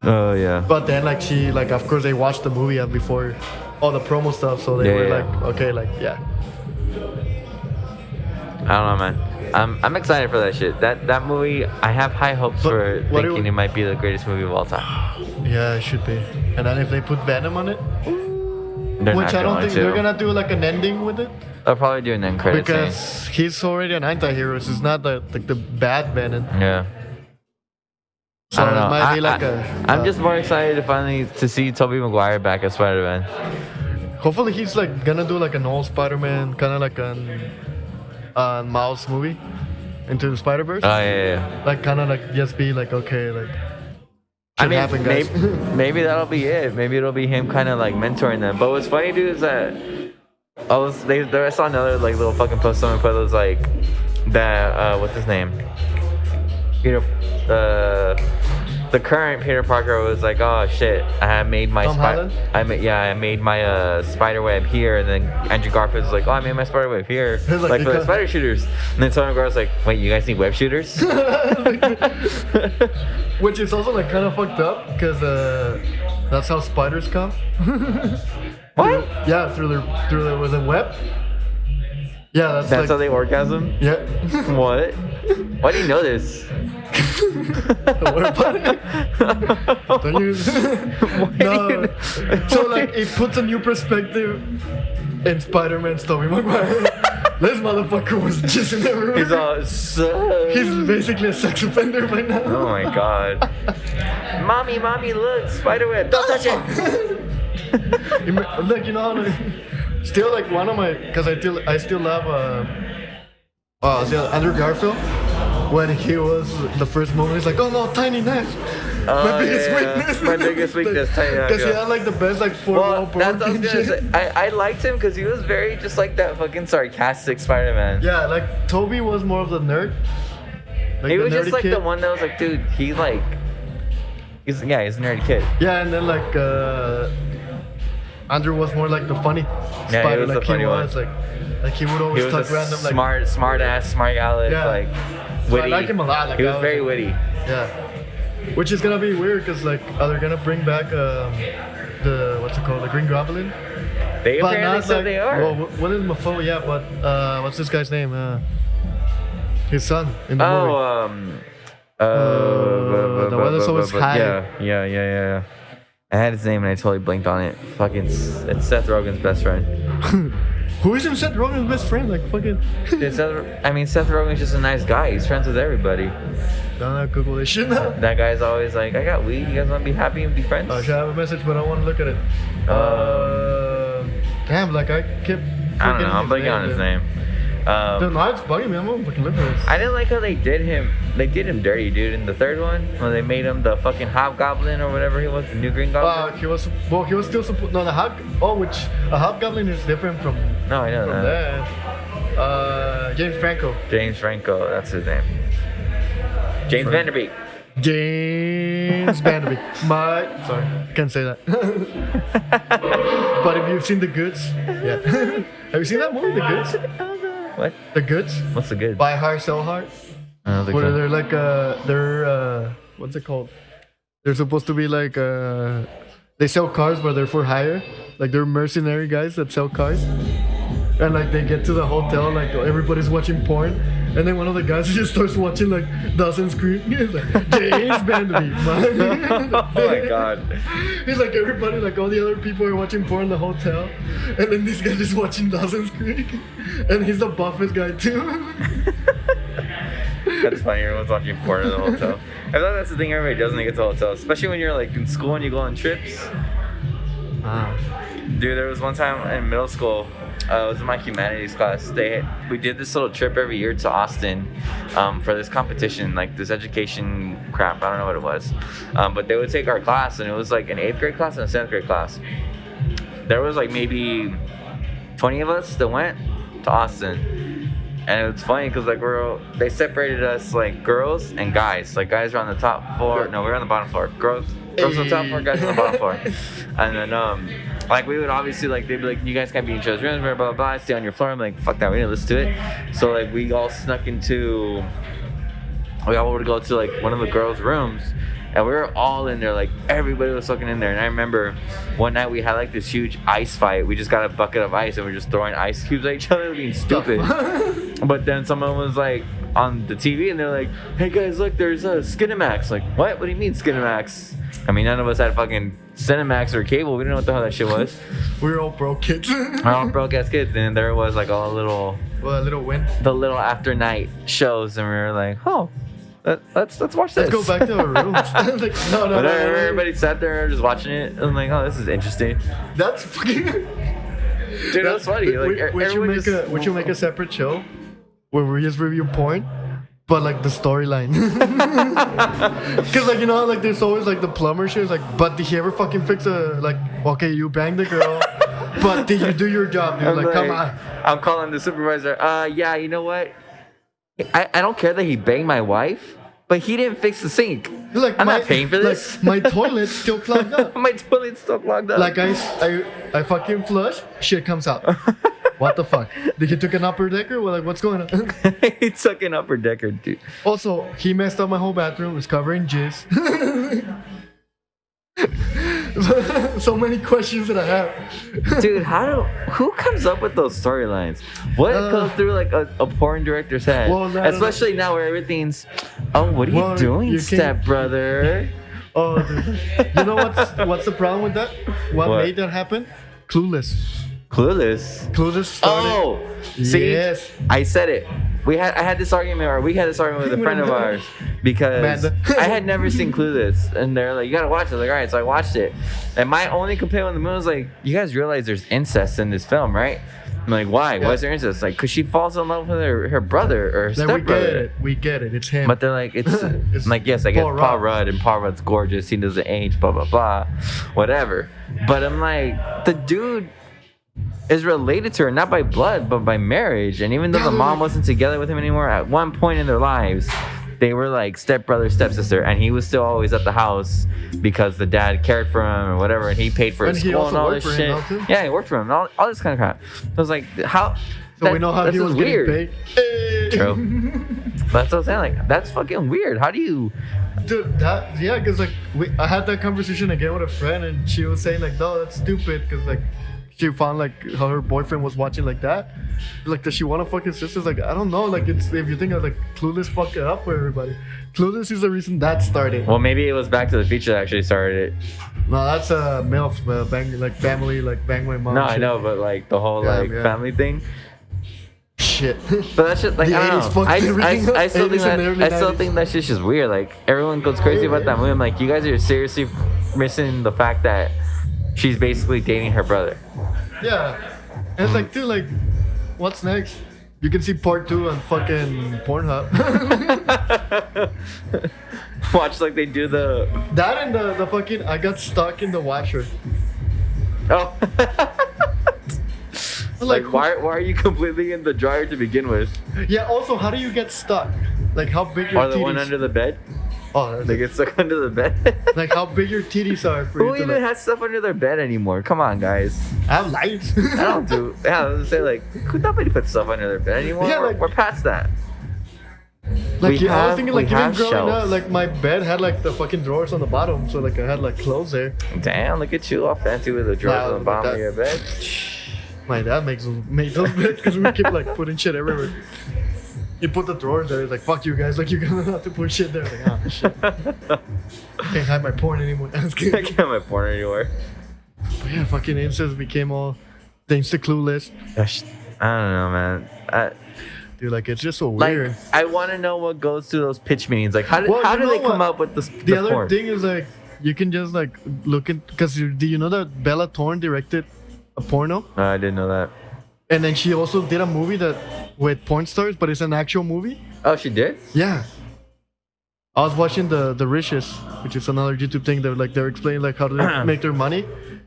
Oh yeah. But then like she like of course they watched the movie before all the promo stuff, so they were Yeah. like okay, like yeah. I don't know, man. I'm excited for that shit. That movie, I have high hopes But for what thinking do- it might be the greatest movie of all time. Yeah, it should be. And then if they put Venom on it, They're which not I don't going think to. they're gonna do like an ending with it. They'll probably do an end credit scene. Because he's already an anti-hero, so it's not the bad Venom. Yeah. So I don't know. it might be like I'm just more excited to finally to see Tobey Maguire back as Spider-Man. hopefully he's like gonna do like an old Spider-Man, kind of like an Miles movie, Into the Spider-Verse. Oh yeah. Like kind of like just be like okay, like I mean, happen, guys. maybe that'll be it. Maybe it'll be him kind of like mentoring them. But what's funny, dude, is that I saw another like little fucking post someone put. It was like that. What's his name? Peter. The current Peter Parker was like, oh shit, I made my Tom Holland? I made my spider web here, and then Andrew Garfield was like, oh, I made my spider web here, He's like, like for the because- spider shooters. And then Tony McGuire was like, wait, you guys need web shooters? Which is also like kind of fucked up because that's how spiders come. What? Yeah, through the with a web. Yeah, that's That's like, how they orgasm? Yeah. What? Why do you know this? Don't worry about it. Don't you? No. So like it puts a new perspective in Spider-Man's Tobey Maguire. This motherfucker was jizzing everywhere. He's all, so... He's basically a sex offender right now. Oh my god. Mommy, look, spiderweb. Don't touch it. Like, you know, like, still like one of my, cause I still love Andrew Garfield. When he was the first moment, he's like, oh no, tiny knife. My biggest weakness. My biggest weakness, tiny knife. Because he yeah. had like the best like Well, four-wall that's what I was pork gonna and say. shit. I liked him because he was very just like that fucking sarcastic Spider-Man. Yeah, like Toby was more of the nerd. Like He the was just nerdy like kid. the one that was like, dude, he's a nerdy kid. Yeah, and then like Andrew was more like the funny Yeah, spider. he was like the funny one. Like he would always He was talk a random like smart ass, smart aleck, Yeah. like So witty. I like him a lot. Like, He was I very witty. Yeah. Which is gonna be weird because like are they gonna bring back the what's it called, the Green Goblin? They But apparently not said like, they are. well, what is Mafo? Yeah, but what's this guy's name? His son in the movie. The one that's always high. Yeah. I had his name and I totally blinked on it. Fucking, it's Seth Rogen's best friend. Who is him? Seth Rogen's best friend? Like fucking. Seth Rogen's just a nice guy. He's friends with everybody. Don't Google this shit now. That guy's always like, I got weed. You guys want to be happy and be friends? I should have a message, but I want to look at it. Damn, like I kept. I don't know. I'm blanking on his name. Dude, no, it's bugging me. I'm gonna fucking live for this. I didn't like how they did him. They did him dirty, dude. In the third one, when they made him the fucking hobgoblin or whatever he was, the new Green Goblin. He was still supposed. No, which a hobgoblin is different from. No, I know from that. James Franco. James Franco, that's his name. James Vanderbeek. James Vanderbeek. Sorry, I can't say that. But if you've seen The Goods, yeah. Have you seen that movie, The Goods? What? The Goods? What's the good? Buy Hard, Sell Hard. I don't think Where so. they're like what's it called? They're supposed to be like they sell cars but they're for hire. Like they're mercenary guys that sell cars. And like they get to the hotel, like everybody's watching porn, and then one of the guys just starts watching like Dawson's Creek. He's like, James Vanderbeek, man. Oh my god. He's like everybody, like all the other people are watching porn in the hotel, and then this guy just watching Dawson's Creek, and he's the buffest guy too. That's funny. Everyone's watching porn in the hotel. I feel like that's the thing everybody does when they get to the hotel, especially when you're like in school and you go on trips. Dude, there was one time in middle school. It was in my humanities class. We did this little trip every year to Austin for this competition, like this education crap. I don't know what it was, but they would take our class, and it was like an 8th grade class and a 7th grade class. There was like maybe 20 of us that went to Austin, and it was funny because like they separated us like girls and guys. Like guys were on the top floor. No, we were on the bottom floor. Girls on the top floor, guys on the bottom floor, and then like we would obviously like they'd be like, you guys can't be in each other's rooms, blah blah blah, stay on your floor. I'm like, fuck that, we didn't listen to it. So like we all would go to like one of the girls' rooms, and we were all in there, like everybody was fucking in there. And I remember one night we had like this huge ice fight. We just got a bucket of ice and we're just throwing ice cubes at each other, being stupid. But then someone was like on the TV and they're like, hey guys, look, there's a Skinamax. Like, what do you mean Skinamax? I mean, none of us had fucking Cinemax or cable. We didn't know what the hell that shit was. We were all broke kids. We're all broke ass kids. And there was like a little win. The little after night shows, and we were like, oh, let's watch this. Let's go back to our rooms. Like, no. Everybody sat there just watching it. I'm like, oh, this is interesting. That's fucking. Dude, that's funny. Like, would you make a separate show where we just review porn? But like the storyline, cause like you know like there's always like the plumber shit. It's like, but did he ever fucking fix okay, you banged the girl, but did you do your job, dude? Like come on. I'm calling the supervisor. Yeah, you know what? I don't care that he banged my wife, but he didn't fix the sink. Like I'm not paying for this. Like, my toilet's still clogged up. My toilet's still clogged up. Like I fucking flush, shit comes out. What the fuck? Did he took an upper decker? Well, like, what's going on? He took an upper decker, dude. Also, he messed up my whole bathroom. It's covering jizz. So many questions that I have. Dude, who comes up with those storylines? What goes through like a porn director's head? Well, especially now where everything's, oh, what are you doing, stepbrother? Oh, dude. You know what's the problem with that? What made that happen? Clueless started. Oh, see, yes. I said it. We had this argument with a friend of ours because I had never seen Clueless, and they're like, you gotta watch it. I was like, all right, so I watched it, and my only complaint on the movie was like, you guys realize there's incest in this film, right? I'm like, why? Yeah. Why is there incest? Like, cause she falls in love with her brother or her stepbrother. We get it. It's him. But they're like, it's I'm like, yes, I get Paul Rudd, and Paul Rudd's gorgeous. He doesn't age, blah blah blah, whatever. But I'm like, the dude is related to her not by blood but by marriage, and even though the mom wasn't together with him anymore, at one point in their lives they were like stepbrother, stepsister, and he was still always at the house because the dad cared for him or whatever, and he paid for his school and all this shit. Yeah, he worked for him, all this kind of crap. So I was like, how? So we know how he was weird. Getting paid. True. But that's what I'm saying. Like, that's fucking weird. How do you? Dude, because like I had that conversation again with a friend, and she was saying like, no, that's stupid, because like she found like how her boyfriend was watching like that. Like, does she want to fuck his sisters? Like, I don't know. Like, it's if you think of like Clueless, fuck it up for everybody. Clueless is the reason that started. Well, maybe it was Back to the Future that actually started it. No, that's a MILF, bang, like family, like bang my mom. No, shit. I know, but like the whole family thing. Shit. But that's just like, I don't know. I still think that shit's just weird. Like, everyone goes crazy about that movie. I'm like, you guys are seriously missing the fact that she's basically dating her brother. Yeah. And it's like, dude, like, what's next? You can see part 2 on fucking Pornhub. Watch like they do the. That and the fucking I got stuck in the washer. Oh. Like, why are you completely in the dryer to begin with? Yeah. Also, how do you get stuck? Like how big your Or the titties? one under the bed? Oh, They get stuck under the bed. like how big your titties are for Who you to even like. has stuff under their bed anymore? Come on, guys. I have lights. I don't do. Yeah, I was gonna say like, nobody puts stuff under their bed anymore. Yeah, we're, like- we're past that. Like We I have- was thinking, we like even have growing up, shelves. like my bed had like the fucking drawers on the bottom, so like I had like clothes there. Damn, look at you, all fancy with the drawers Wow, on the look bottom at of your bed. My dad made those beds because we keep like putting shit everywhere. He put the drawers there. He's like, "Fuck you guys! Like you're gonna have to put shit there." Like, oh shit. Can't hide my porn anymore. I was I kidding. can't have my porn anywhere. But yeah, fucking incest became all thanks to Clueless. I don't know, man. Dude, like it's just so Like, weird. I want to know what goes through those pitch meetings. Like, how do Well, you they know come what? up with this? The other porn? thing is like you can just like look in because do you know that Bella Thorne directed a porno? I didn't know that. And then she also did a movie that with porn stars, but it's an actual movie. Oh, she did? Yeah. I was watching the Riches, which is another YouTube thing. They're explaining like how to make their money.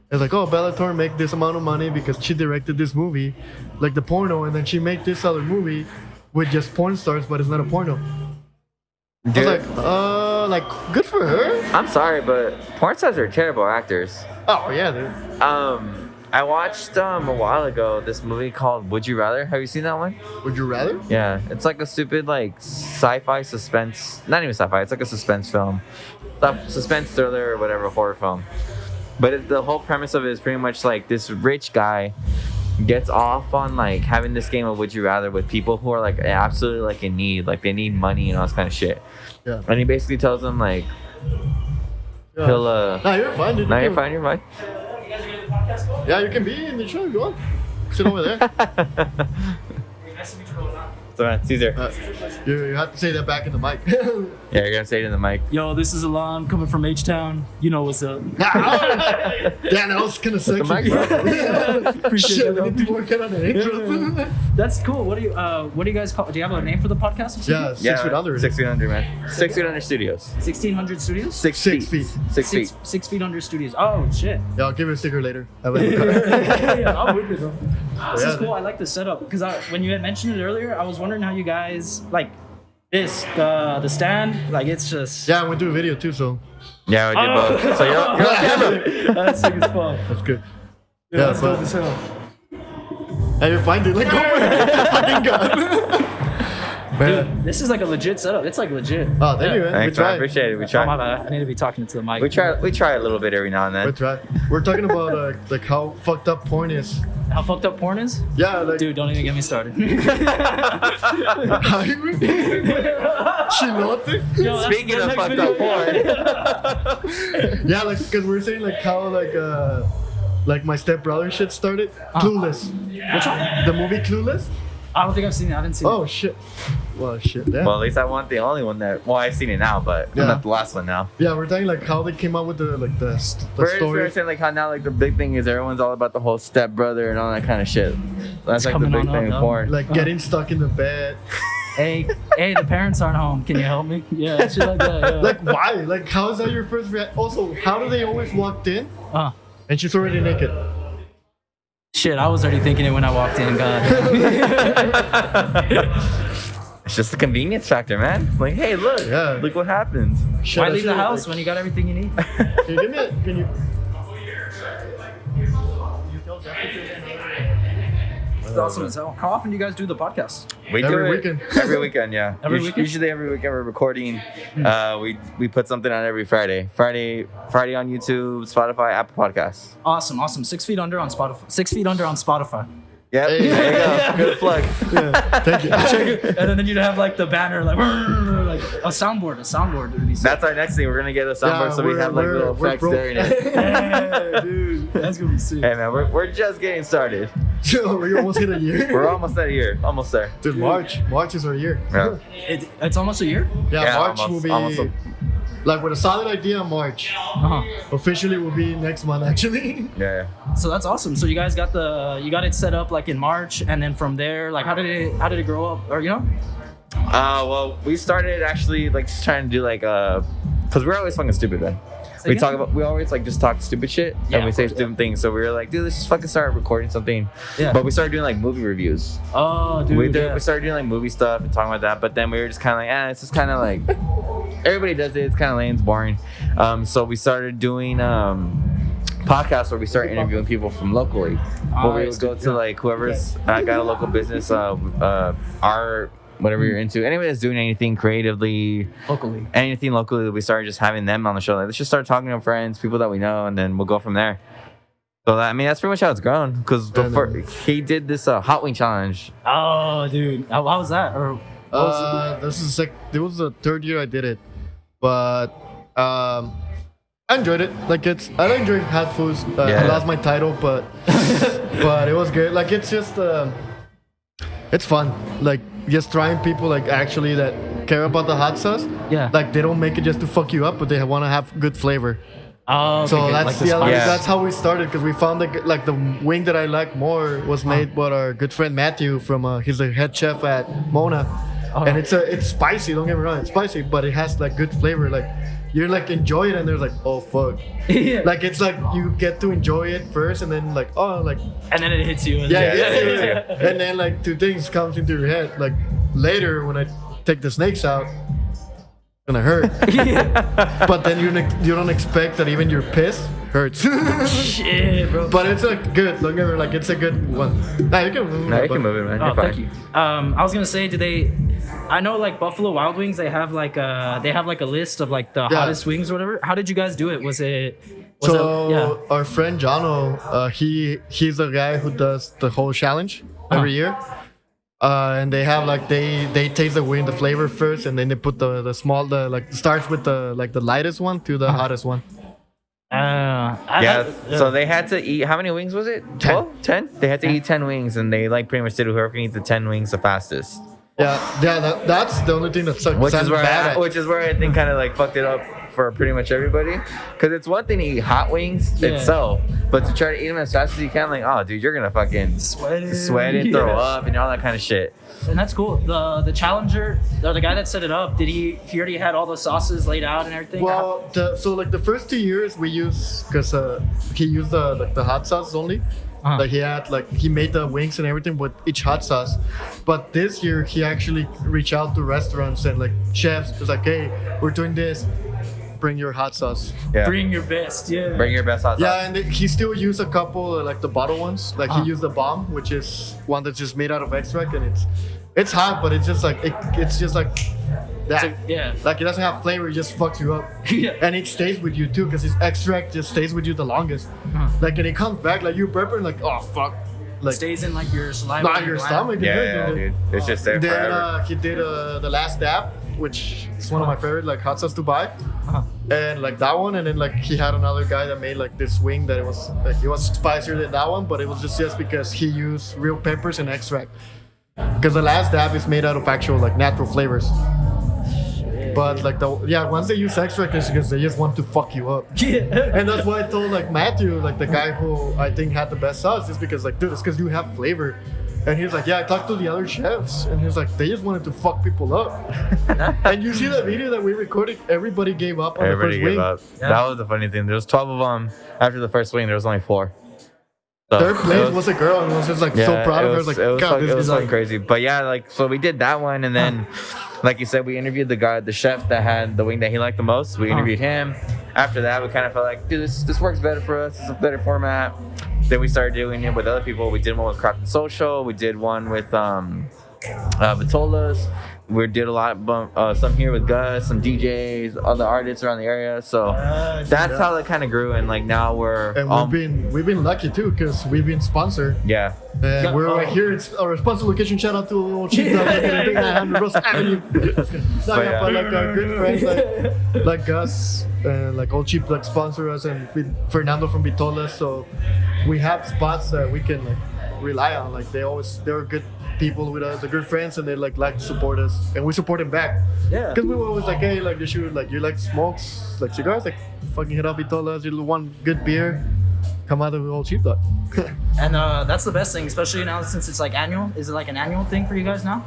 It's like, oh, Bella Thorne make this amount of money because she directed this movie, like the porno, and then she made this other movie with just porn stars, but it's not a porno. Dude, I was like good for her. I'm sorry, but porn stars are terrible actors. Oh yeah, dude. I watched a while ago this movie called Would You Rather. Have you seen that one? Would you rather? Yeah, it's like a stupid like sci-fi suspense. Not even sci-fi. It's like a suspense film, suspense thriller or whatever, horror film. But the whole premise of it is pretty much like this rich guy gets off on like having this game of Would You Rather with people who are like absolutely like in need, like they need money and all this kind of shit. Yeah. And he basically tells them like he'll Nah, you're fine, dude. now you're fine, you're fine. Yeah, you can be in the show. Go on. Sit over there. So man, Cesar. You have to say that back in the mic. Yeah, you're gonna say it in the mic. Yo, this is Alon coming from H-Town. You know what's up. Damn, that was kind of sexy. mic, bro. Appreciate Shit, that, we need to work out on the intro. That's cool. What do you guys call? Do you have a name for the podcast? Yeah, 6 feet under. 6 feet under, man. 6 feet under studios. 1600 Studios. 6 6 feet. feet. 6 feet. 6 feet under studios. Oh shit. Yeah, I'll give you a sticker later. I have a card. Yeah, I'm with you, bro. This is Yeah. cool. I like the setup because when you had mentioned it earlier, I was wondering how you guys like the stand. Like it's just Yeah, I went to a video too, so Yeah, we did both. So you're on camera. that's sick as fuck. that's good. Yeah, that's dope as hell. And you're fine, dude. Like, go for it. Fucking God. Man. Dude, this is like a legit setup. It's like legit. Oh, thank you, man. Thanks, we man. tried. Appreciate it. We Oh my try. bad. I need to be talking into the mic. We try a little bit every now and We then. tried. We're talking about like how fucked up porn is. How fucked up porn is? Yeah, like Dude, don't even get me started. how you Chilote? Yo, that's Speaking the of next fucked video. up porn, Yeah, like because we're saying like how like my stepbrother shit started. Clueless. Which one? The movie Clueless. I don't think I've seen it. I haven't seen it. Oh shit. Well, shit. Damn. well, at least I want the only one that. Well, I've seen it now, but Yeah. I'm not the last one now. Yeah, we're talking like how they came up with the We're story. saying like how now like the big thing is everyone's all about the whole stepbrother and all that kind of shit. That's like the coming big on thing up, in no? porn. Like getting stuck in the bed. Hey, the parents aren't home. Can you help me? Yeah, shit like that. Yeah. Like why? Like how is that your first reaction? Also, how do they always walked in and she's already naked? Shit, I was already thinking it when I walked in. God. It's just the convenience factor, man. Like, hey, look, Yeah. look what happens. Shit, Why I leave the should've, house like, when you got everything you need? Can you give me a, can you That's awesome as hell. How often do you guys do the podcast? We Every do it weekend. Every weekend, yeah. Every weekend? Usually every weekend we're recording. We put something on every Friday. Friday on YouTube, Spotify, Apple Podcasts. Awesome. 6 feet under on Spotify. 6 feet under on Spotify. Yep. Hey. There you go. Good plug. thank you. And then you'd have like the banner, like a soundboard. Would be sick. That's our next thing. We're gonna get a soundboard so we have like little effects broke. there. And it. Yeah, dude. That's gonna be sick. Hey man, we're just getting started. So we almost hit a year. We're almost at a year. Almost there. Dude, March is our year. Yeah. It's almost a year. Yeah, March almost, will be almost like with a solid idea in March. Officially will be next month actually. Yeah. So that's awesome. So you guys got it set up like in March, and then from there, like how did it grow up, or you know? Well, we started actually like just trying to do like because we're always fucking stupid, man. We always like just talk stupid shit and we say stupid things. So we were like, dude, let's just fucking start recording something. Yeah. But we started doing like movie reviews. Oh, dude. We started doing like movie stuff and talking about that. But then we were just kind of like, it's just kind of like everybody does it. It's kind of lame, it's boring. So we started doing podcasts where we start interviewing people from locally. Where we would go to like whoever's got a local business, our whatever you're into. Anybody that's doing anything creatively, anything locally, we started just having them on the show. Like, let's just start talking to friends, people that we know, and then we'll go from there. So that's pretty much how it's grown. Because before he did this hot wing challenge. Oh, dude, how was that? Or It was the third year I did it, but I enjoyed it. Like I enjoy hot foods. I lost my title, but but it was good. Like it's just it's fun. Like just trying people like actually that care about the hot sauce. Yeah. Like they don't make it just to fuck you up, but they want to have good flavor. Oh, okay, so good. that's Like that's how we started, because we found like the wing that I like more was made by our good friend Matthew from he's the head chef at Mona, and it's spicy. Don't get me wrong, it's spicy, but it has like good flavor. Like you're like enjoy it, and there's like oh fuck, Yeah. like it's like you get to enjoy it first, and then like oh like and then it hits you. yeah. And then like two things comes into your head. Like later when I take the snakes out, gonna hurt. But then you don't expect that even your piss hurts. Shit, bro. But it's like good. Look at her, like it's a good one. Nah, you can move it. You can move it, man. Oh, You're fine. thank you. I was gonna say, I know like Buffalo Wild Wings, they have like a list of like the hottest wings or whatever. How did you guys do it? Our friend Jono, he's the guy who does the whole challenge every year. And they have like they taste the wing, the flavor first, and then they put the small starts with the lightest one to the hottest one. So they had to eat, how many wings was it? 12? 10? They had to eat 10 wings, and they like pretty much did whoever can eat the 10 wings the fastest. That's the only thing that sucks. Which is where I think kind of like fucked it up for pretty much everybody, because it's one thing to eat hot wings itself, but to try to eat them as fast as you can, like, oh dude, you're gonna fucking sweat and throw up and all that kind of shit. And that's cool. The challenger, or the guy that set it up, did he already had all the sauces laid out and everything? Well, the first 2 years we used, because he used the hot sauce only. Like he made the wings and everything with each hot sauce. But this year he actually reached out to restaurants and like chefs. Was like, hey, we're doing this. Bring your hot sauce. Yeah. Bring your best. Yeah. Bring your best hot sauce. Yeah, and he still used a couple like the bottle ones. Like he used the bomb, which is one that's just made out of extract, and it's hot, but it's just like it's just like that. Like it doesn't have flavor, it just fucks you up. And it stays with you too, because his extract just stays with you the longest. Like and it comes back like you burp and like oh fuck. Like stays in like your saliva. Not your stomach. Yeah, dude. It's just there forever. He did the last dab, which is one of my favorite like hot sauce to buy. And like that one, and then like he had another guy that made like this wing that it was spicier than that one, but it was just because he used real peppers and extract. Because the last dab is made out of actual like natural flavors. But like once they use extract, it's because they just want to fuck you up. And that's why I told like Matthew, like the guy who I think had the best sauce, is because like dude, it's because you have flavor. And he's like, yeah, I talked to the other chefs, and he's like, they just wanted to fuck people up. And you see the video that we recorded, everybody gave up on the first wing. Up. Yeah. That was the funny thing. There was 12 of them. After the first wing, there was only 4. So third place was a girl, and was just like so proud of her. Like, God, it was like crazy. But yeah, like so we did that one, and then, like you said, we interviewed the chef that had the wing that he liked the most. We interviewed him. After that, we kind of felt like, dude, this works better for us. It's a better format. Then we started doing it with other people. We did one with Craft and Social. We did one with Vitolas. We did a lot, some here with Gus, some DJs, other artists around the area. So that's how it kind of grew. And like now we've been lucky too, because we've been sponsored. Yeah. And we're right here. It's our sponsor location. Shout out to Sheepdog on Rosa Ave. But like our good friends like Gus, like Old Sheepdog sponsor us, and Fernando from Vitolas. So we have spots that we can like rely on. Like they're good people with us, they're good friends, and they like to support us, and we support them back. Yeah. Because we were always like, hey, like you should like you like smokes, like cigars, like fucking hit up Vitolas, you want good beer, come out of the old Sheepdog. And that's the best thing, especially now since it's like annual. Is it like an annual thing for you guys now?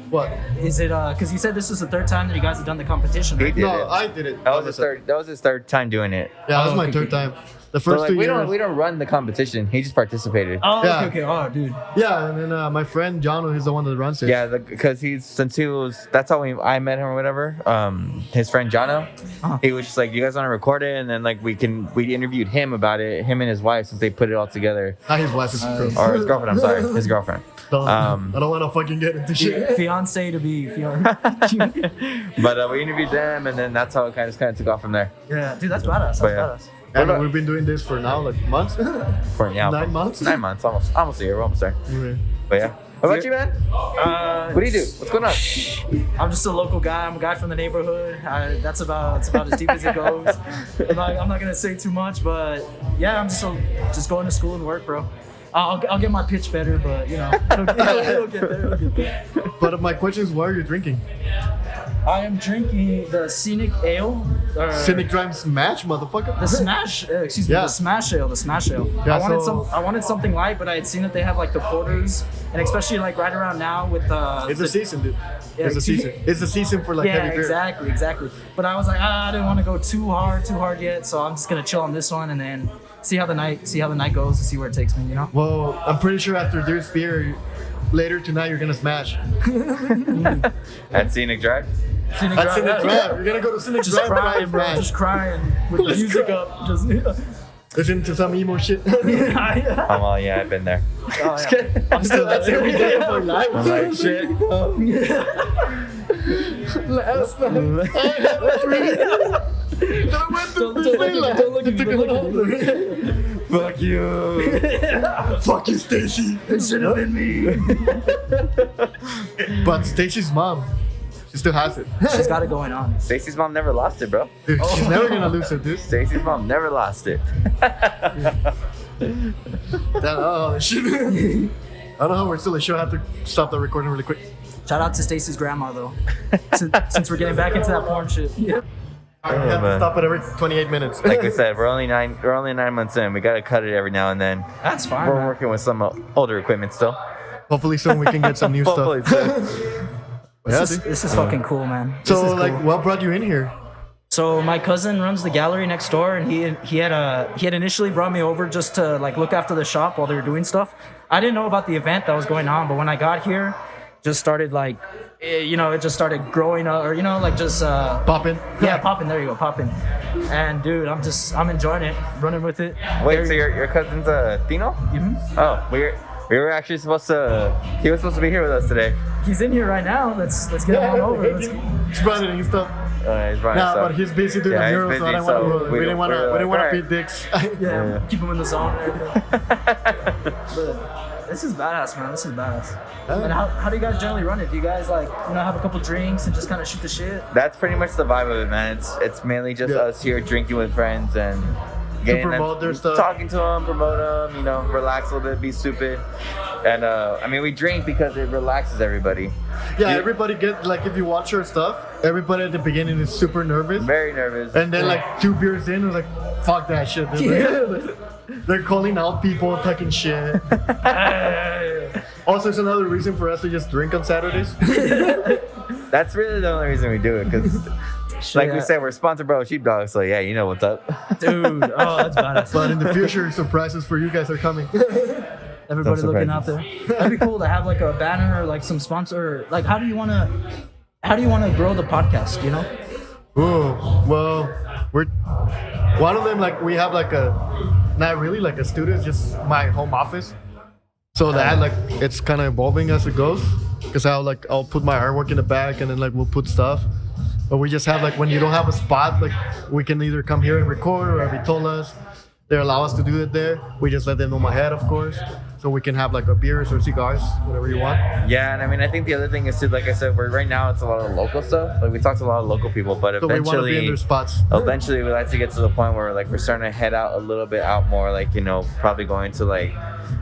What? Is it because you said this is the third time that you guys have done the competition, He right? did No, it. I did it. That was his third. That was his third time doing it. Yeah, that was Oh, my okay, third okay. time. The So first like 2 we years. don't run the competition. He just participated. Oh, Yeah. okay. Oh, dude. Yeah, and then my friend John, he's the one that runs it. Yeah, because that's how I met him or whatever. His friend Jono, Uh-huh. he was just like, you guys want to record it, and then like we interviewed him about it, him and his wife, since they put it all together, Not his wife, his girl. or his girlfriend. I'm sorry, his girlfriend. I don't want to fucking get into shit. Fiance to be fiance. But we interviewed them, and then that's how it kind of took off from there. Yeah, dude, that's badass. That's But, yeah. badass. And we've been doing this for now like months. For now, 9 months? 9 months, almost a year. We're almost there. Okay. But yeah. What about you, man? What do you do? What's going on? I'm just a local guy. I'm a guy from the neighborhood. That's about as deep as it goes. I'm not gonna say too much, but yeah, I'm just going to school and work, bro. I'll get my pitch better, but you know, it'll get there. It'll get there. But my question is, what are you drinking? I am drinking the Scenic Ale. Cynic Drive Smash, motherfucker. The Smash, excuse me, Yeah. the Smash Ale. Yeah, I wanted something light, but I had seen that they have like the porters, and especially like right around now with It's a season, dude. Yeah, It's a season. It's a season for like yeah, heavy beer. exactly. But I was like, I didn't want to go too hard yet, so I'm just gonna chill on this one and then see how the night goes and see where it takes me, you know? Well, I'm pretty sure after this beer, later tonight you're gonna smash. At Scenic Drive. Scenic That's Drive, Cynic yeah. Drive. You're gonna go to Cynic Just Drive. crying, and bro. smash. Just crying with the music up. Just Listen to some emo shit. I'm all, yeah, I've been there. I'm still That's every day of my life. I'm like, shit. Last night, I had a dream. I went to Disneyland and took it home. Fuck you. Fuck you, Stacy. It should have been me. But Stacy's mom, she still has it. She's got it going on. Stacy's mom never lost it, bro. Dude, she's never gonna lose it, dude. Stacy's mom never lost it. Oh, shit. I don't know, we're still a show. I have to stop the recording really quick. Shout out to Stacy's grandma though. Since we're getting back into that porn shit. Yeah. I have to man. stop it every 28 minutes. Like we said, we're only 9 months in. We gotta cut it every now and then. That's fine. We're man. working with some older equipment still. Hopefully soon we can get some new Hopefully stuff. soon. Yeah, This dude. is fucking cool, man. So, like, what brought you in here? So my cousin runs the gallery next door, and he had initially brought me over just to like look after the shop while they were doing stuff. I didn't know about the event that was going on, but when I got here, just started like, it just started growing up, or like just Poppin'? yeah, popping. There you go, popping. And dude, I'm enjoying it, running with it. Wait, so your cousin's Tino? Mhm. Oh, we were actually he was supposed to be here with us today. He's in here right now. Let's get him on over. Let's, He's running and stuff. He's running Nah, stuff. but he's busy doing Yeah, the he's murals, so I busy, don't want so to. We didn't want to alright. beat dicks. yeah, keep him in the zone. And everything. But this is badass, man. This is badass. And how do you guys generally run it? Do you guys like have a couple drinks and just kind of shoot the shit? That's pretty much the vibe of it, man. It's mainly just Yeah. us here drinking with friends and getting promote their stuff. talking to them, promote them, relax a little bit, be stupid. And we drink because it relaxes everybody. Yeah, everybody like if you watch our stuff, everybody at the beginning is super nervous. Very nervous. And then like 2 beers in, it was like, fuck that shit. Dude. They're calling out people, talking shit. Also, it's another reason for us to just drink on Saturdays. That's really the only reason we do it, because like we said, we're sponsored by Sheepdog, so yeah, you know what's up. Dude, oh, that's badass. But in the future, surprises for you guys are coming. Everybody Some looking out there. That'd be cool to have like a banner or like some sponsor. Like, how do you want to grow the podcast? Ooh, well, we're one of them. Like we have like not really like a studio. It's just my home office. So that like it's kind of evolving as it goes. Cause I'll put my artwork in the back and then like we'll put stuff. But we just have like when you don't have a spot, like we can either come here and record or Vitolas. They allow us to do it there. We just let them know my head, of course. So we can have like a beers or cigars, whatever you want. Yeah, and I think the other thing is too, like I said, right now it's a lot of local stuff. Like we talked to a lot of local people, but So we want to be in eventually, their spots. we like to get to the point where like we're starting to head out a little bit out more, like probably going to like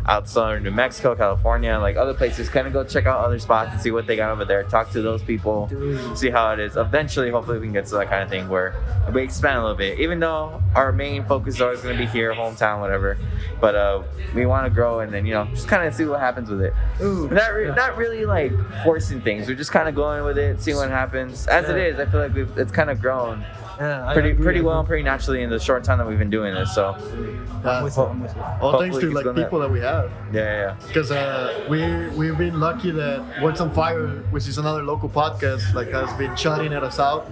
outside New Mexico, California, like other places. Kind of go check out other spots and see what they got over there. Talk to those people, see how it is. Eventually, hopefully, we can get to that kind of thing where we expand a little bit. Even though our main focus is always going to be here, hometown, whatever. But we want to grow and then just kind of see what happens with it. Not really like forcing things. We're just kind of going with it, seeing what happens. As it is, I feel like it's kind of grown. Yeah, pretty well and pretty naturally in the short time that we've been doing this. So I'm with you. All thanks hopefully to it's like going people that we have. yeah. Because we've been lucky that Words on Fire, which is another local podcast, like has been shouting at us out,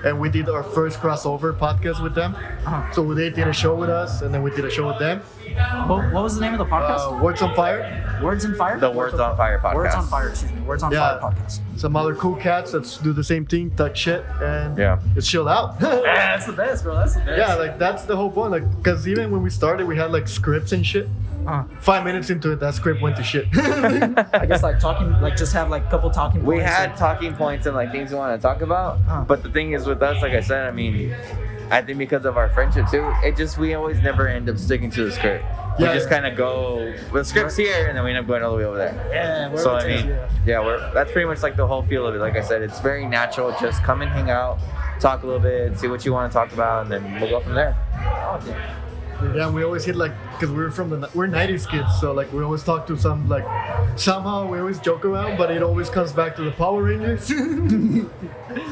and we did our first crossover podcast with them. So they did a show with us, and then we did a show with them. What was the name of the podcast? Words on Fire. Words on Fire? The Words on Fire podcast. Words on Fire, excuse me. Words on Fire podcast. Some other cool cats that do the same thing, talk shit, and it's chilled out. Yeah, that's the best, bro. That's the best. Yeah, like that's the whole point. Like, because even when we started, we had like scripts and shit. 5 minutes into it, that script went to shit. I guess like talking, like just have like a couple talking points. We had talking points and like things we want to talk about, but the thing is with us, like I said, I mean, I think because of our friendship too, we always never end up sticking to the script. We just kind of go with scripts here, and then we end up going all the way over there. Yeah. So I mean, that's pretty much like the whole feel of it. Like I said, it's very natural. Just come and hang out, talk a little bit, see what you want to talk about, and then we'll go from there. Yeah, and we always hit like, because we're 90s kids, so like we always talk to some like, somehow we always joke around, but it always comes back to the Power Rangers.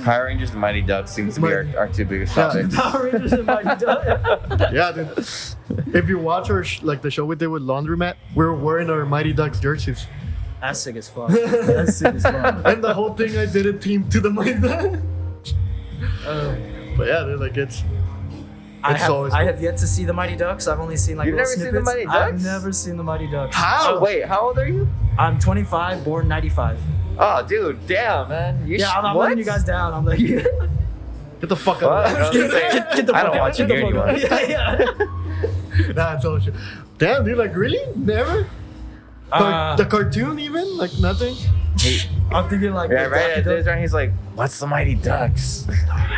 Power Rangers and Mighty Ducks seems to be our two biggest topics. Power Rangers and Mighty Ducks. Yeah, dude. If you watch our like the show we did with Laundromat, we were wearing our Mighty Ducks jerseys. That's sick as fuck. That's sick as fuck. And the whole thing I did it team to the Mighty Ducks. But yeah, dude, like it's I always have yet to see the Mighty Ducks. I've only seen like You've little never seen snippets. the Mighty Ducks? I've never seen the Mighty Ducks. How? Wait, how old are you? I'm 25, born 95. Oh, dude, damn, man. I'm letting you guys down. I'm like, Get the fuck out. Get the fuck I don't out. want you Get the here fuck out. anymore. Nah, it's all shit. Damn, dude, like really? Never? The cartoon even? Like nothing? I'm thinking like Yeah, the right Daffy at this Duck. right, he's like, what's the Mighty Ducks?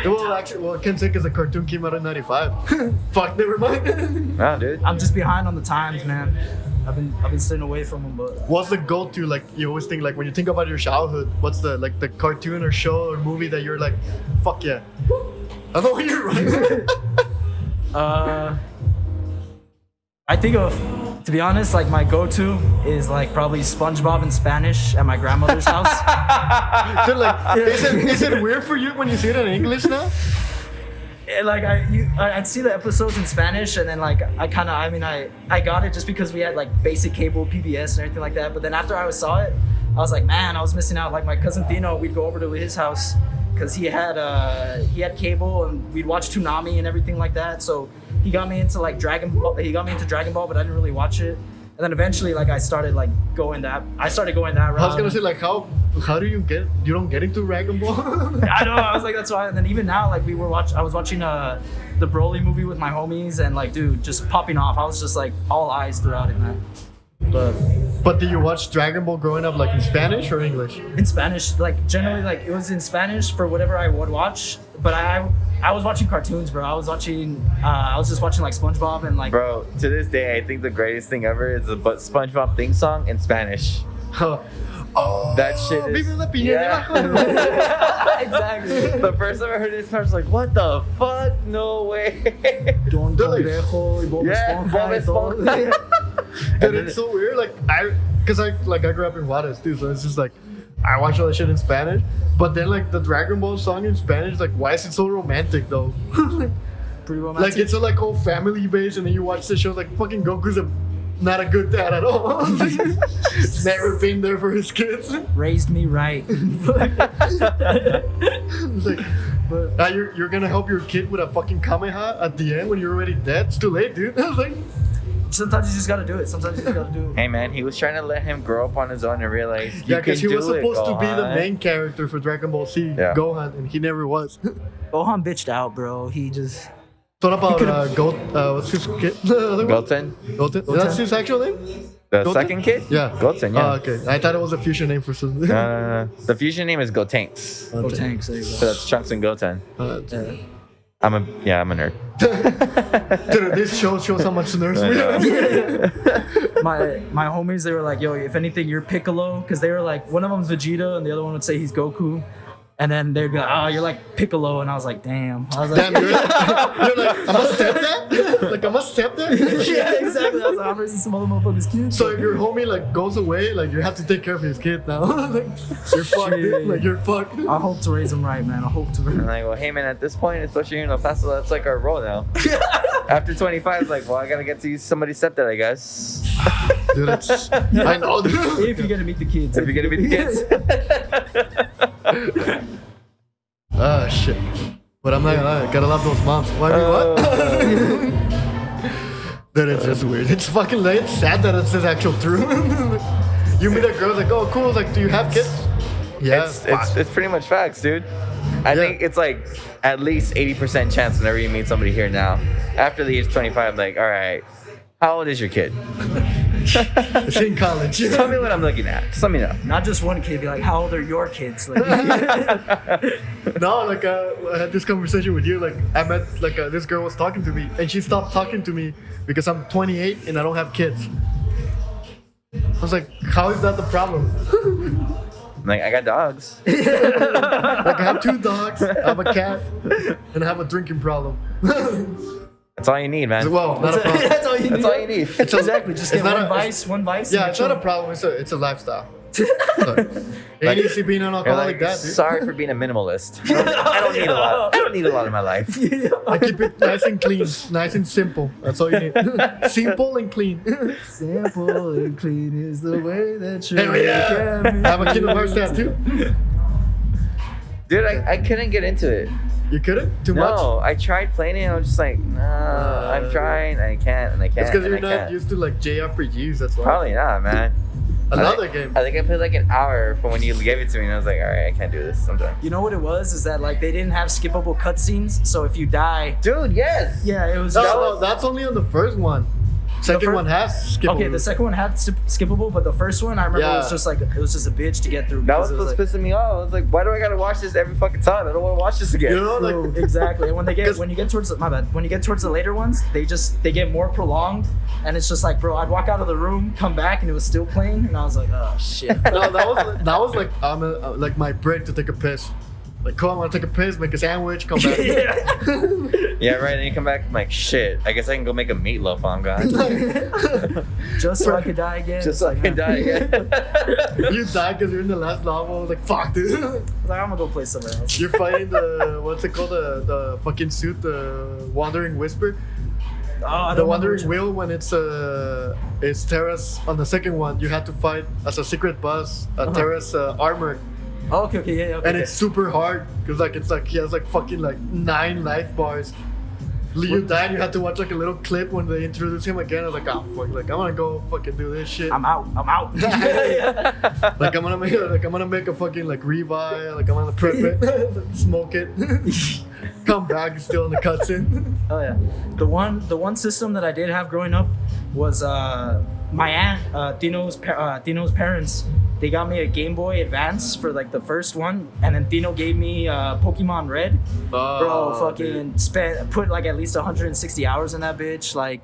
Well, actually, I can't say because the cartoon came out in 95. Fuck, never mind. No, dude. I'm just behind on the times, man. I've been staying away from them, but What's the go-to, like, you always think, like, when you think about your childhood, what's the cartoon or show or movie that you're like, fuck yeah. I know you're right. I think of, to be honest, like my go-to is like probably SpongeBob in Spanish at my grandmother's house. Dude, like, is it weird for you when you see it in English now? And, like I'd see the episodes in Spanish, and then like I got it just because we had like basic cable, PBS, and everything like that. But then after I saw it, I was like, man, I was missing out. Like my cousin Tino, we'd go over to his house because he had cable, and we'd watch Toonami and everything like that. So he got me into like Dragon Ball. He got me into Dragon Ball, but I didn't really watch it. And then eventually, like I started going that route. I was gonna say, like, how do you don't get into Dragon Ball? I know. I was like, that's why. And then even now, like I was watching the Broly movie with my homies, and like, dude, just popping off. I was just like all eyes throughout it, man. But did you watch Dragon Ball growing up, like in Spanish or English? In Spanish, like generally, like it was in Spanish for whatever I would watch. But I was watching cartoons, bro. I was just watching like SpongeBob and like. Bro, to this day, I think the greatest thing ever is the SpongeBob theme song in Spanish. Oh, that shit is. Vive la piña Yeah. Exactly. The first time I heard it, I was like, what the fuck? No way. Don Like- Cangrejo y Bob Yeah, Esponja Bob y todo. Esponja. Dude, it's so weird. Like I grew up in Juarez too, so it's just like I watch all that shit in Spanish. But then like the Dragon Ball song in Spanish, like why is it so romantic though? Pretty romantic. Like it's so like whole family based, and then you watch the show like fucking Goku's not a good dad at all. Never been there for his kids. Raised me right. It's like, but now you're gonna help your kid with a fucking Kamehameha at the end when you're already dead. It's too late, dude. I was like, Sometimes you just gotta do it. Sometimes you just gotta do it. Hey man, he was trying to let him grow up on his own and realize you yeah, can because he do was supposed to be the Gohan. main character for Dragon Ball Z, Yeah. Gohan, and he never was. Gohan bitched out, bro. He just. What about what's his kid? The other one? Goten, Goten? That's his actual name? the Goten? second kid. Yeah. Goten. Yeah. Oh, okay. I thought it was a fusion name for some. No. The fusion name is Gotenks. Oh, tanks. There you So that's Trunks and Goten. go. I'm a nerd. Dude, this shows how much nerds we have. my homies, they were like, yo, if anything, you're Piccolo, because they were like, one of them's Vegeta and the other one would say he's Goku. And then they'd be like, oh, you're like Piccolo. And I was like, damn. I was like, Damn, you're like, I'm a stepdad? Like, I'm a stepdad? yeah, exactly. I was like, I'm raising some other motherfuckers' kids. So if your homie, like, goes away, like, you have to take care of his kid now. Like, you're fucked, dude. Like, you're fucked. I hope to raise him right, man. I hope to. I'm like, well, hey man, at this point, especially here in El Paso, that's like our role now. After 25, it's like, well, I gotta get to use somebody's stepdad, I guess. Dude, that's... I know, dude. If you're gonna meet the kids. If you're gonna be the kids. Ah, shit. But I'm not gonna lie, I gotta love those moms. Why do what? That is just weird. It's fucking late. It's sad that it's his actual truth. You meet a girl, like, oh, cool. Like, do you have kids? Yeah. It's pretty much facts, dude. I think it's like at least 80% chance whenever you meet somebody here now. After the age of 25, like, all right, how old is your kid? It's in college. Just tell me what I'm looking at. Just let me know. Not just one kid. Be like, how old are your kids? Like, No, like, I had this conversation with you. Like, I met, like, this girl was talking to me, and she stopped talking to me because I'm 28 and I don't have kids. I was like, how is that the problem? I'm like, I got dogs. Like, I have 2 dogs, I have a cat, and I have a drinking problem. That's all you need, man. Well, not a problem. that's all you need. That's all you need. Exactly. Just It's get not one vice. Yeah, and it's you're not a chilling. problem. It's a lifestyle. So, ain't easy being an You're alcoholic, like, that, dude. sorry for being a minimalist. I don't need a lot. I don't need a lot in my life. I keep it nice and clean, nice and simple. That's all you need. Simple and clean. Simple and clean is the way that you Hell yeah! I have a Kingdom Hearts tattoo. Dude, I couldn't get into it. You couldn't? Too much? No, I tried playing it. I was just like, no, I'm trying. I can't, and I can't. It's because and you're I not can't. used to like JRPGs, that's why. Probably not, man. Another game. I think I played like an hour from when you gave it to me, and I was like, all right, I can't do this. I'm done. You know what it was? Is that like they didn't have skippable cutscenes, so if you die, Dude, yes. yeah, it was. No, that's only on the first one. Second one has skippable. Okay, the second one had skippable, but the first one I remember it was Yeah. just like it was just a bitch to get through. That was because it what's like, pissing me off. I was like, why do I gotta watch this every fucking time? I don't want to watch this again. You know, Bro, like, exactly. And when you get towards the later ones, they get more prolonged, and it's just like, bro, I'd walk out of the room, come back, and it was still playing, and I was like, oh shit. no, that was like like my break to take a piss. Like, cool, I want to take a piss, make a sandwich, come back. Yeah. Yeah, right. Then you come back, I'm like, shit. I guess I can go make a meatloaf while I'm gone. Just so I could die again. Just so I can die again. You died because you're in the last level. I was like, fuck, dude. I was like, I'm gonna go play somewhere else. You're fighting the, what's it called? The fucking suit, the Wandering Whisper. Oh, I The don't Wandering remember Wheel, when it's Terra's on the second one, you had to fight as a secret boss, Terra's armor. Oh, okay, yeah, okay. And it's super hard because it's like he has like fucking like 9 life bars. You die and you have to watch like a little clip when they introduce him again. I was like, oh fuck, like I'm gonna go fucking do this shit. I'm out. Like I'm gonna make a fucking like revive. Like I'm gonna prep it, smoke it, come back, it's still in the cutscene. Oh yeah. The one system that I did have growing up was my aunt Dino's parents. They got me a Game Boy Advance for like the first one, and then Dino gave me Pokemon Red. Bro, fucking put like at least 160 hours in that bitch. Like,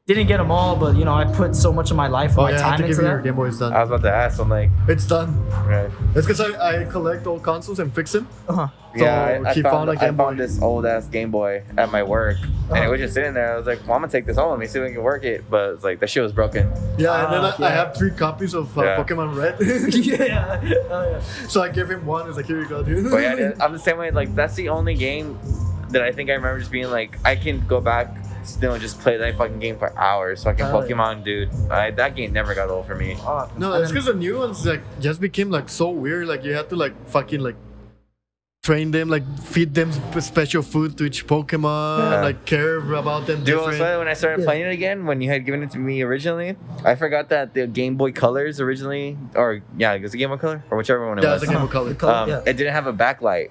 didn't get them all, but you know I put so much of my life and Oh my yeah, I have time to give into you your that. Game Boy. It's done. I was about to ask. I'm like, It's done. right. It's because I collect old consoles and fix them. Uh-huh. So Yeah, I he found a I Game Boy. found this old ass Game Boy at my work, and it was just sitting there. I was like, well, I'm gonna take this home. Let me see if we can work it. But it's like that shit was broken. Yeah, and then I yeah. have 3 copies of Yeah. Pokemon Red. Yeah. Oh yeah. So I gave him one. It's like, here you go, dude. But yeah, I'm the same way. Like that's the only game that I think I remember just being like, I can go back, just play that fucking game for hours. Fucking Oh, Pokemon, dude. That game never got old for me. Oh, No, and it's then- because the new ones like just became like so weird. Like you have to like fucking like train them, like feed them special food to each Pokemon, Yeah. like care about them Dude, it was different. funny when I started playing it again, when you had given it to me originally, I forgot that the Game Boy Colors originally, or yeah, it was a Game Boy Color, or whichever one it Yeah, was. it's a Game Boy Color. Yeah. It didn't have a backlight.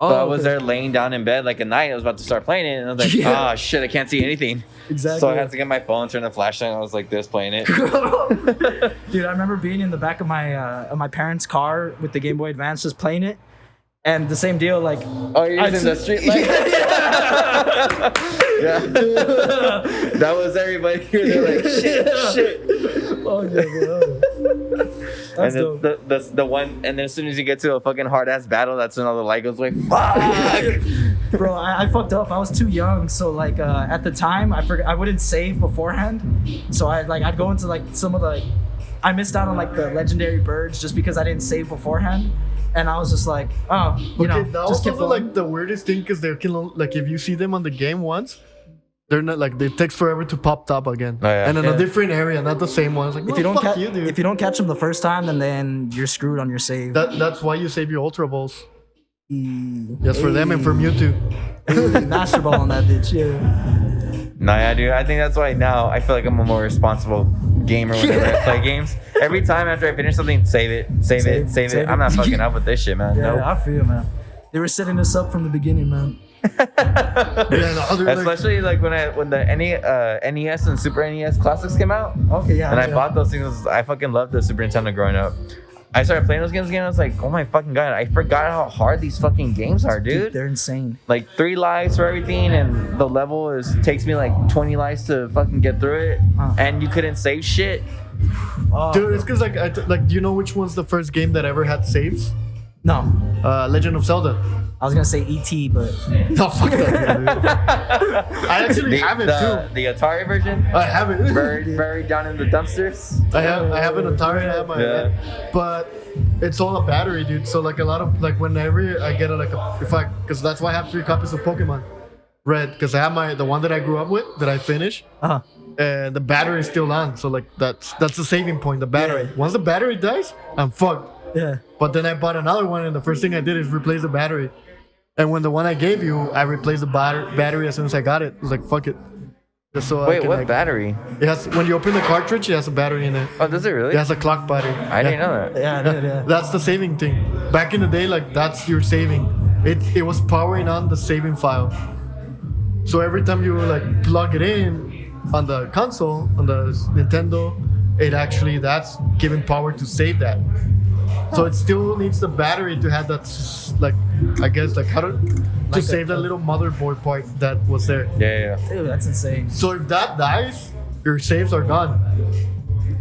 Oh, So I was okay. there laying down in bed like at night. I was about to start playing it, and I was like, Yeah. oh shit, I can't see anything. Exactly. So I had to get my phone, turn the flashlight, and I was like this playing it. Dude, I remember being in the back of my parents' car with the Game Boy Advance, just playing it, and the same deal. Like, Oh, you're using the street light? Yeah. That was everybody here. They're like, shit. Oh yeah, bro. That's And dope. the one, and then as soon as you get to a fucking hard ass battle, that's when all the light goes away. Fuck. Bro, I fucked up. I was too young, so like at the time I wouldn't save beforehand. So I'd go into like some of the I missed out on like the legendary birds just because I didn't save beforehand. And I was just like, oh, you know, that just was keep also going. like the weirdest thing because they can like if you see them on the game once, they're not like it takes forever to pop up again, Oh, yeah. and in Yeah. a different area, not the same one. It's like, if you don't fuck you, dude. if you don't catch them the first time, then you're screwed on your save. That's why you save your Ultra Balls. Hey, Just for them and for Mewtwo. Master Ball on that bitch, yeah. No, yeah, dude. I think that's why now I feel like I'm a more responsible gamer whenever I play games. Every time after I finish something, save it. Save I'm not it. fucking up with this shit, man. Yeah, Nope. I feel, man. They were setting us up from the beginning, man. Yeah, no, dude, like, Especially like when the NES and Super NES classics came out, Okay, yeah. and I yeah. bought those things. I fucking loved the Super Nintendo growing up. I started playing those games again. I was like, oh my fucking god! I forgot how hard these fucking games are, dude. They're insane. Like 3 lives for everything, and the level takes me like 20 lives to fucking get through it, and you couldn't save shit. Oh, dude, it's because like do you know which one's the first game that ever had saves? no, Legend of Zelda. I was gonna say ET, but No, fuck that. Dude. I actually have it too. The Atari version, I have it. buried down in the dumpsters. I have an Atari. I have my Yeah. but it's all a battery, dude. So like a lot of like whenever I get because that's why I have 3 copies of Pokemon Red, because I have the one that I grew up with that I finished, and the battery is still on. So like that's the saving point, the battery. Yeah. Once the battery dies, I'm fucked. yeah. But then I bought another one, and the first thing I did is replace the battery. And when the one I gave you, I replaced the battery as soon as I got it. I was like, fuck it. Just so I Wait, can, what like, battery? It has, when you open the cartridge, it has a battery in it. Oh, does it really? It has a clock battery. I didn't know that. Yeah, I did, yeah. That's the saving thing. Back in the day, like that's your saving. It was powering on the saving file. So every time you like plug it in on the console, on the Nintendo, that's giving power to save that. So it still needs the battery to have that, like I guess like how to Like save that little motherboard part that was there. Yeah. Dude, that's insane. So if that dies, your saves are gone.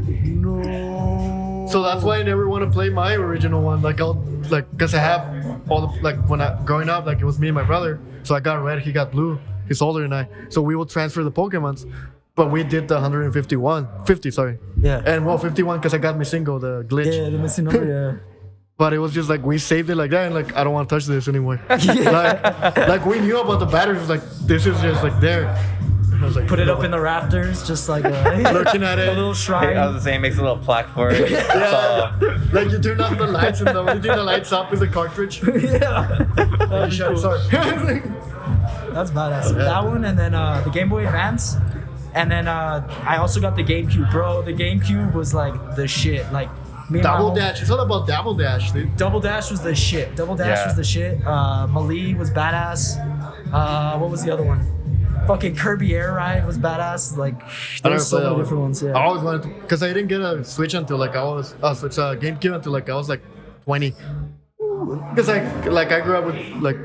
No. So that's why I never want to play my original one. Like cause I have all the when I growing up, like it was me and my brother. So I got red, he got blue. He's older than I. So we will transfer the Pokemons. But we did the 50, sorry. Yeah. And 51 because I got me single, the glitch. Yeah, the missing number, But it was just like we saved it like that, and like I don't want to touch this anymore. like we knew about the batteries, like this is just like there. I was like, Put it up in the rafters, just like a, looking at a it. little I shrine. was the same. Makes a little plaque for it. Yeah. Like you turn off the lights, and the only thing that lights up is the cartridge. Yeah. Sorry. That's badass. That one, and then the Game Boy Advance. And then I also got the GameCube, bro. The GameCube was like the shit. Like me and my Double hom- Dash. It's all about Double Dash, dude. Double Dash was the shit. Double Dash Yeah. was the shit. Melee was badass. What was the other one? Fucking Kirby Air Ride was badass. Like there's so many different ones. I Yeah. always wanted to, because I didn't get a Switch until like I was GameCube until like I was like 20. Because I grew up with like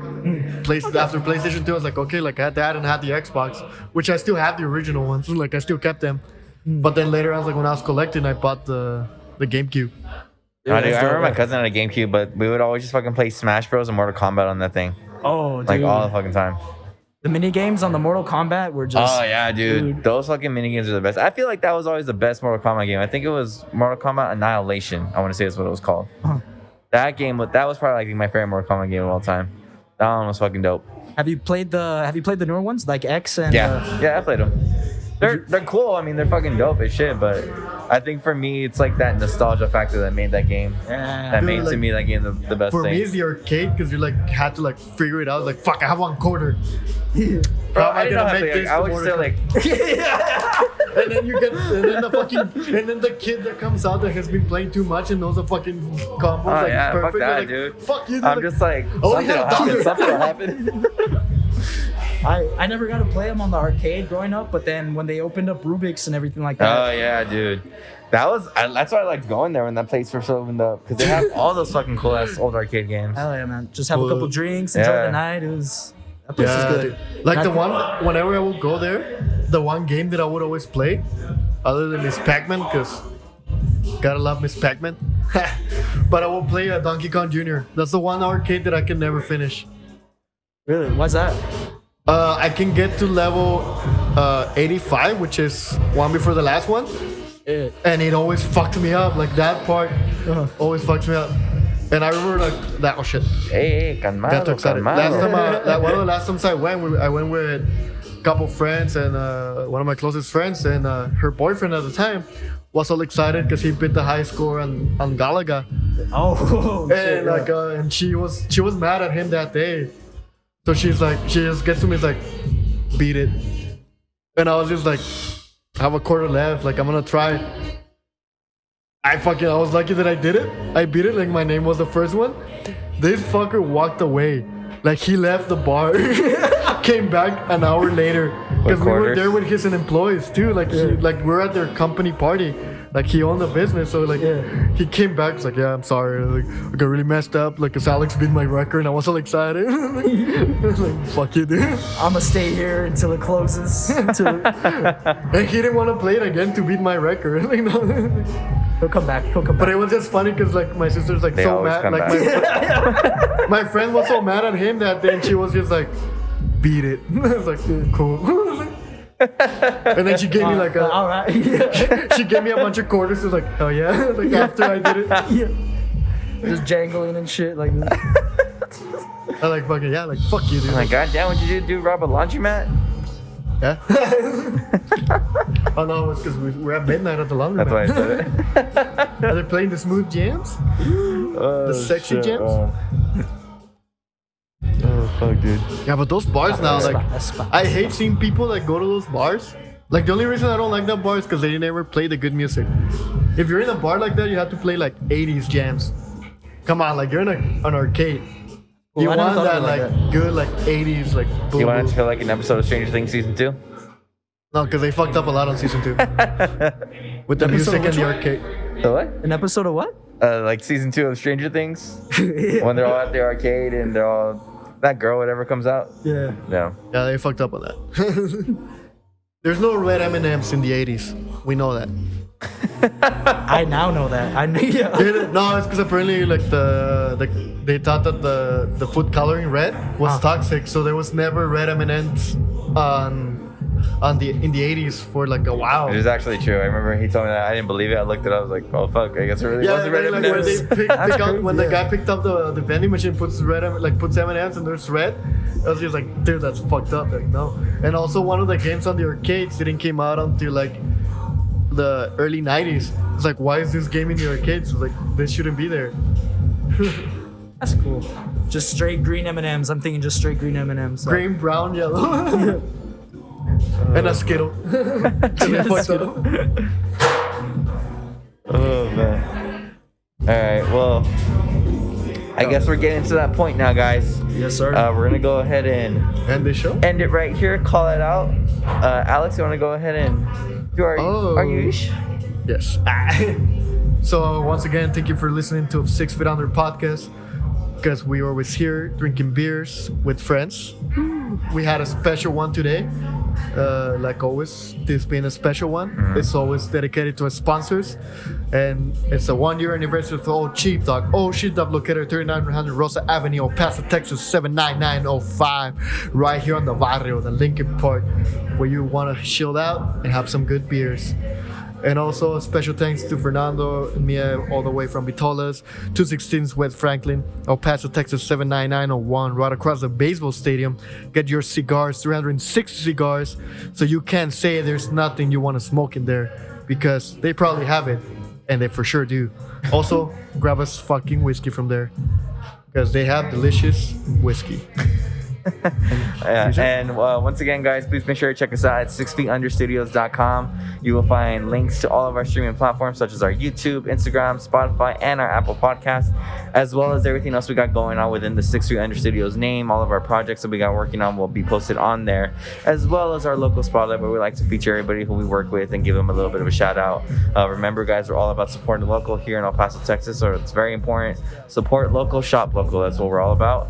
after PlayStation 2, I was like, okay, like I had that and I had the Xbox, which I still have the original ones. Like I still kept them. But then later I was like, when I was collecting, I bought the GameCube. I remember my cousin had a GameCube, but we would always just fucking play Smash Bros and Mortal Kombat on that thing, Oh, dude. like all the fucking time. The mini games on the Mortal Kombat were just. Oh yeah, dude. dude. Those fucking minigames are the best. I feel like that was always the best Mortal Kombat game. I think it was Mortal Kombat Annihilation. I want to say that's what it was called. That was probably like my favorite Mortal Kombat game of all time. That one was fucking dope. Have you played the newer ones like X and? Yeah, I played them. They're cool. I mean, they're fucking dope as shit. But I think for me, it's like that nostalgia factor that made that game. Yeah. That Dude, made to like, me that game the best For thing. me, it's the arcade because you like had to like figure it out. Like fuck, I have $1. Bro, How am I didn't know how to play. this I to would still Mortal like. And then and then the kid that comes out that has been playing too much and knows the fucking combos Oh like yeah, fuck perfect. that, Like, dude. Fuck you, dude. I'm just like Oh, something yeah, will happen. dude. Something will happen. I never got to play them on the arcade growing up, but then when they opened up Rubik's and everything like that. Oh yeah, dude. That's why I liked going there when that place first opened up, because they have all those fucking cool ass old arcade games. Hell yeah, man! Just have a Well, couple drinks, enjoy yeah. the night. That place Yeah, is good. dude. Like the one, whenever I would go there, the one game that I would always play, other than this Pac-Man, because Gotta love Miss Pac-Man. But I won't play Donkey Kong Jr. That's the one arcade that I can never finish. Really? Why's that? I can get to level 85, which is one before the last one. Yeah. And it always fucked me up. Like that part always fucks me up. And I remember like that. Oh shit! Hey, calmado, Got too excited. Last calmado. time, one of the last times I went with a couple friends and one of my closest friends and her boyfriend at the time was all excited because he beat the high score on Galaga. Oh. shit, And like and she was mad at him that day. So she just gets to me, it's like, beat it. And I was just like, I have a quarter left, like I'm gonna try. I was lucky that I did it. I beat it, like my name was the first one. This fucker walked away. Like he left the bar, came back an hour later. Because we were there with his employees too. Like we're at their company party. Like he owned the business, so like he came back. He's like, yeah, I'm sorry. Like I got really messed up. Like, cause Alex beat my record, and I was all excited. Like, fuck you, dude. I'ma stay here until it closes. And he didn't want to play it again to beat my record. Like, no. He'll come back. But it was just funny because like my sister's like They so always mad. come Like my friend was so mad at him that day, and she was just like, beat it. I was like, cool. And then she gave me like all right. Yeah. she gave me a bunch of quarters. She was like, oh yeah. Like after I did it, Just jangling and shit like that. I like fucking like fuck you, dude. I'm like, God damn, what you do? Rob a laundromat? Yeah. Oh no, it's because we're at midnight at the laundry. That's why I said it. Are they playing the smooth jams? The sexy jams? Oh, fuck, dude. Yeah, but those bars now, like, Espa. I hate seeing people that go to those bars. Like, the only reason I don't like that bar is because they never play the good music. If you're in a bar like that, you have to play like 80s jams. Come on, like you're in an arcade. You I never want thought that of it like like good like 80s like boom. You want it boom. to feel like an episode of Stranger Things season 2? No, because they fucked up a lot on season 2 with the music and the arcade. The what? An episode of what? Like season 2 of Stranger Things? When they're all at the arcade and they're all... That girl, whatever comes out? Yeah. Yeah. Yeah, they fucked up on that. There's no red M&Ms in the 80s. We know that. I now know that. I knew. Yeah. No, it's because apparently like they thought that the food coloring red was toxic, so there was never red M&Ms in the 80s for like a while. It is actually true. I remember he told me that. I didn't believe it. I looked at it. I was like, oh, fuck. I guess it really Yeah, wasn't red like when M&Ms. they pick up, when the guy picked up the vending machine, puts M&Ms and there's red. I was just like, dude, that's fucked up. Like, no. And also one of the games on the arcades didn't came out until like the early 90s. It's like, why is this game in the arcades? It's like, this shouldn't be there. That's cool. Just straight green M&Ms. I'm thinking just straight green M&Ms. So. Green, brown, yellow. And a Skittle. And they fucked up. Oh, man. All right. Well, I guess we're getting to that point now, guys. Yes, sir. We're going to go ahead and And they show? end it right here. Call it out. Alex, you want to go ahead and do our yeesh? Yes. So once again, thank you for listening to 6 Feet Under podcast. Because we are always here drinking beers with friends. We had a special one today. Like always, this being a special one, it's always dedicated to our sponsors. And it's a 1-year anniversary of Old Sheepdog. Old Sheepdog located at 3900 Rosa Avenue, El Paso, Texas, 79905. Right here on the barrio, the Lincoln Park, where you want to chill out and have some good beers. And also a special thanks to Fernando and Mia all the way from Vitolas, 216 West Franklin, El Paso, Texas 79901, right across the baseball stadium. Get your cigars, 360 cigars, so you can't say there's nothing you want to smoke in there, because they probably have it, and they for sure do. Also, grab us fucking whiskey from there, because they have delicious whiskey. And once again, guys, please make sure to check us out at 6feetunderstudios.com. You will find links to all of our streaming platforms, such as our YouTube, Instagram, Spotify, and our Apple Podcast, as well as everything else we got going on within the 6 Feet Under Studios name. All of our projects that we got working on will be posted on there, as well as our local spotlight, where we like to feature everybody who we work with and give them a little bit of a shout out. Remember, guys, we're all about supporting the local here in El Paso, Texas, so it's very important. Support local, shop local. That's what we're all about.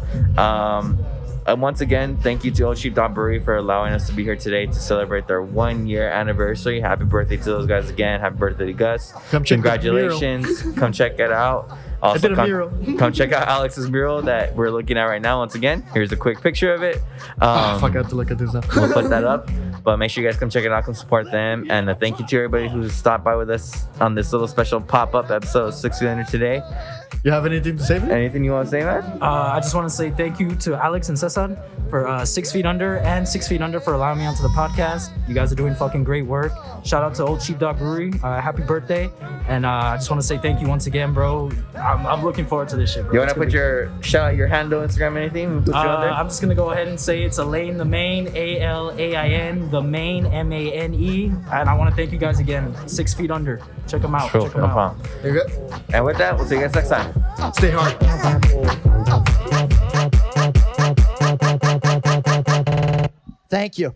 once again, thank you to Old Sheepdog Brewery for allowing us to be here today to celebrate their 1-year anniversary. Happy birthday to those guys again. Happy birthday to Gus. Come check the Congratulations. Come check it out. Also, I did a mural. come check out Alex's mural that we're looking at right now. Once again, here's a quick picture of it. Fuck, I have to look at this now. We'll put that up. But make sure you guys come check it out, come support them. And thank you to everybody who's stopped by with us on this little special pop-up episode of 6 Feet Under today. You have anything to say, man? Anything you want to say, man? I just want to say thank you to Alex and Cesar for 6 Feet Under and 6 Feet Under for allowing me onto the podcast. You guys are doing fucking great work. Shout out to Old Sheepdog Brewery. Happy birthday. And I just want to say thank you once again, bro. I'm looking forward to this shit, bro. You want to shout out your handle, Instagram, anything? Put you on there? I'm just going to go ahead and say it's Alain the Main, ALAIN, the Main, MANE. And I want to thank you guys again. 6 Feet Under. Check them out. Cool, Check them no out. problem. You good? And with that, we'll see you guys next time. Stay hard. Thank you.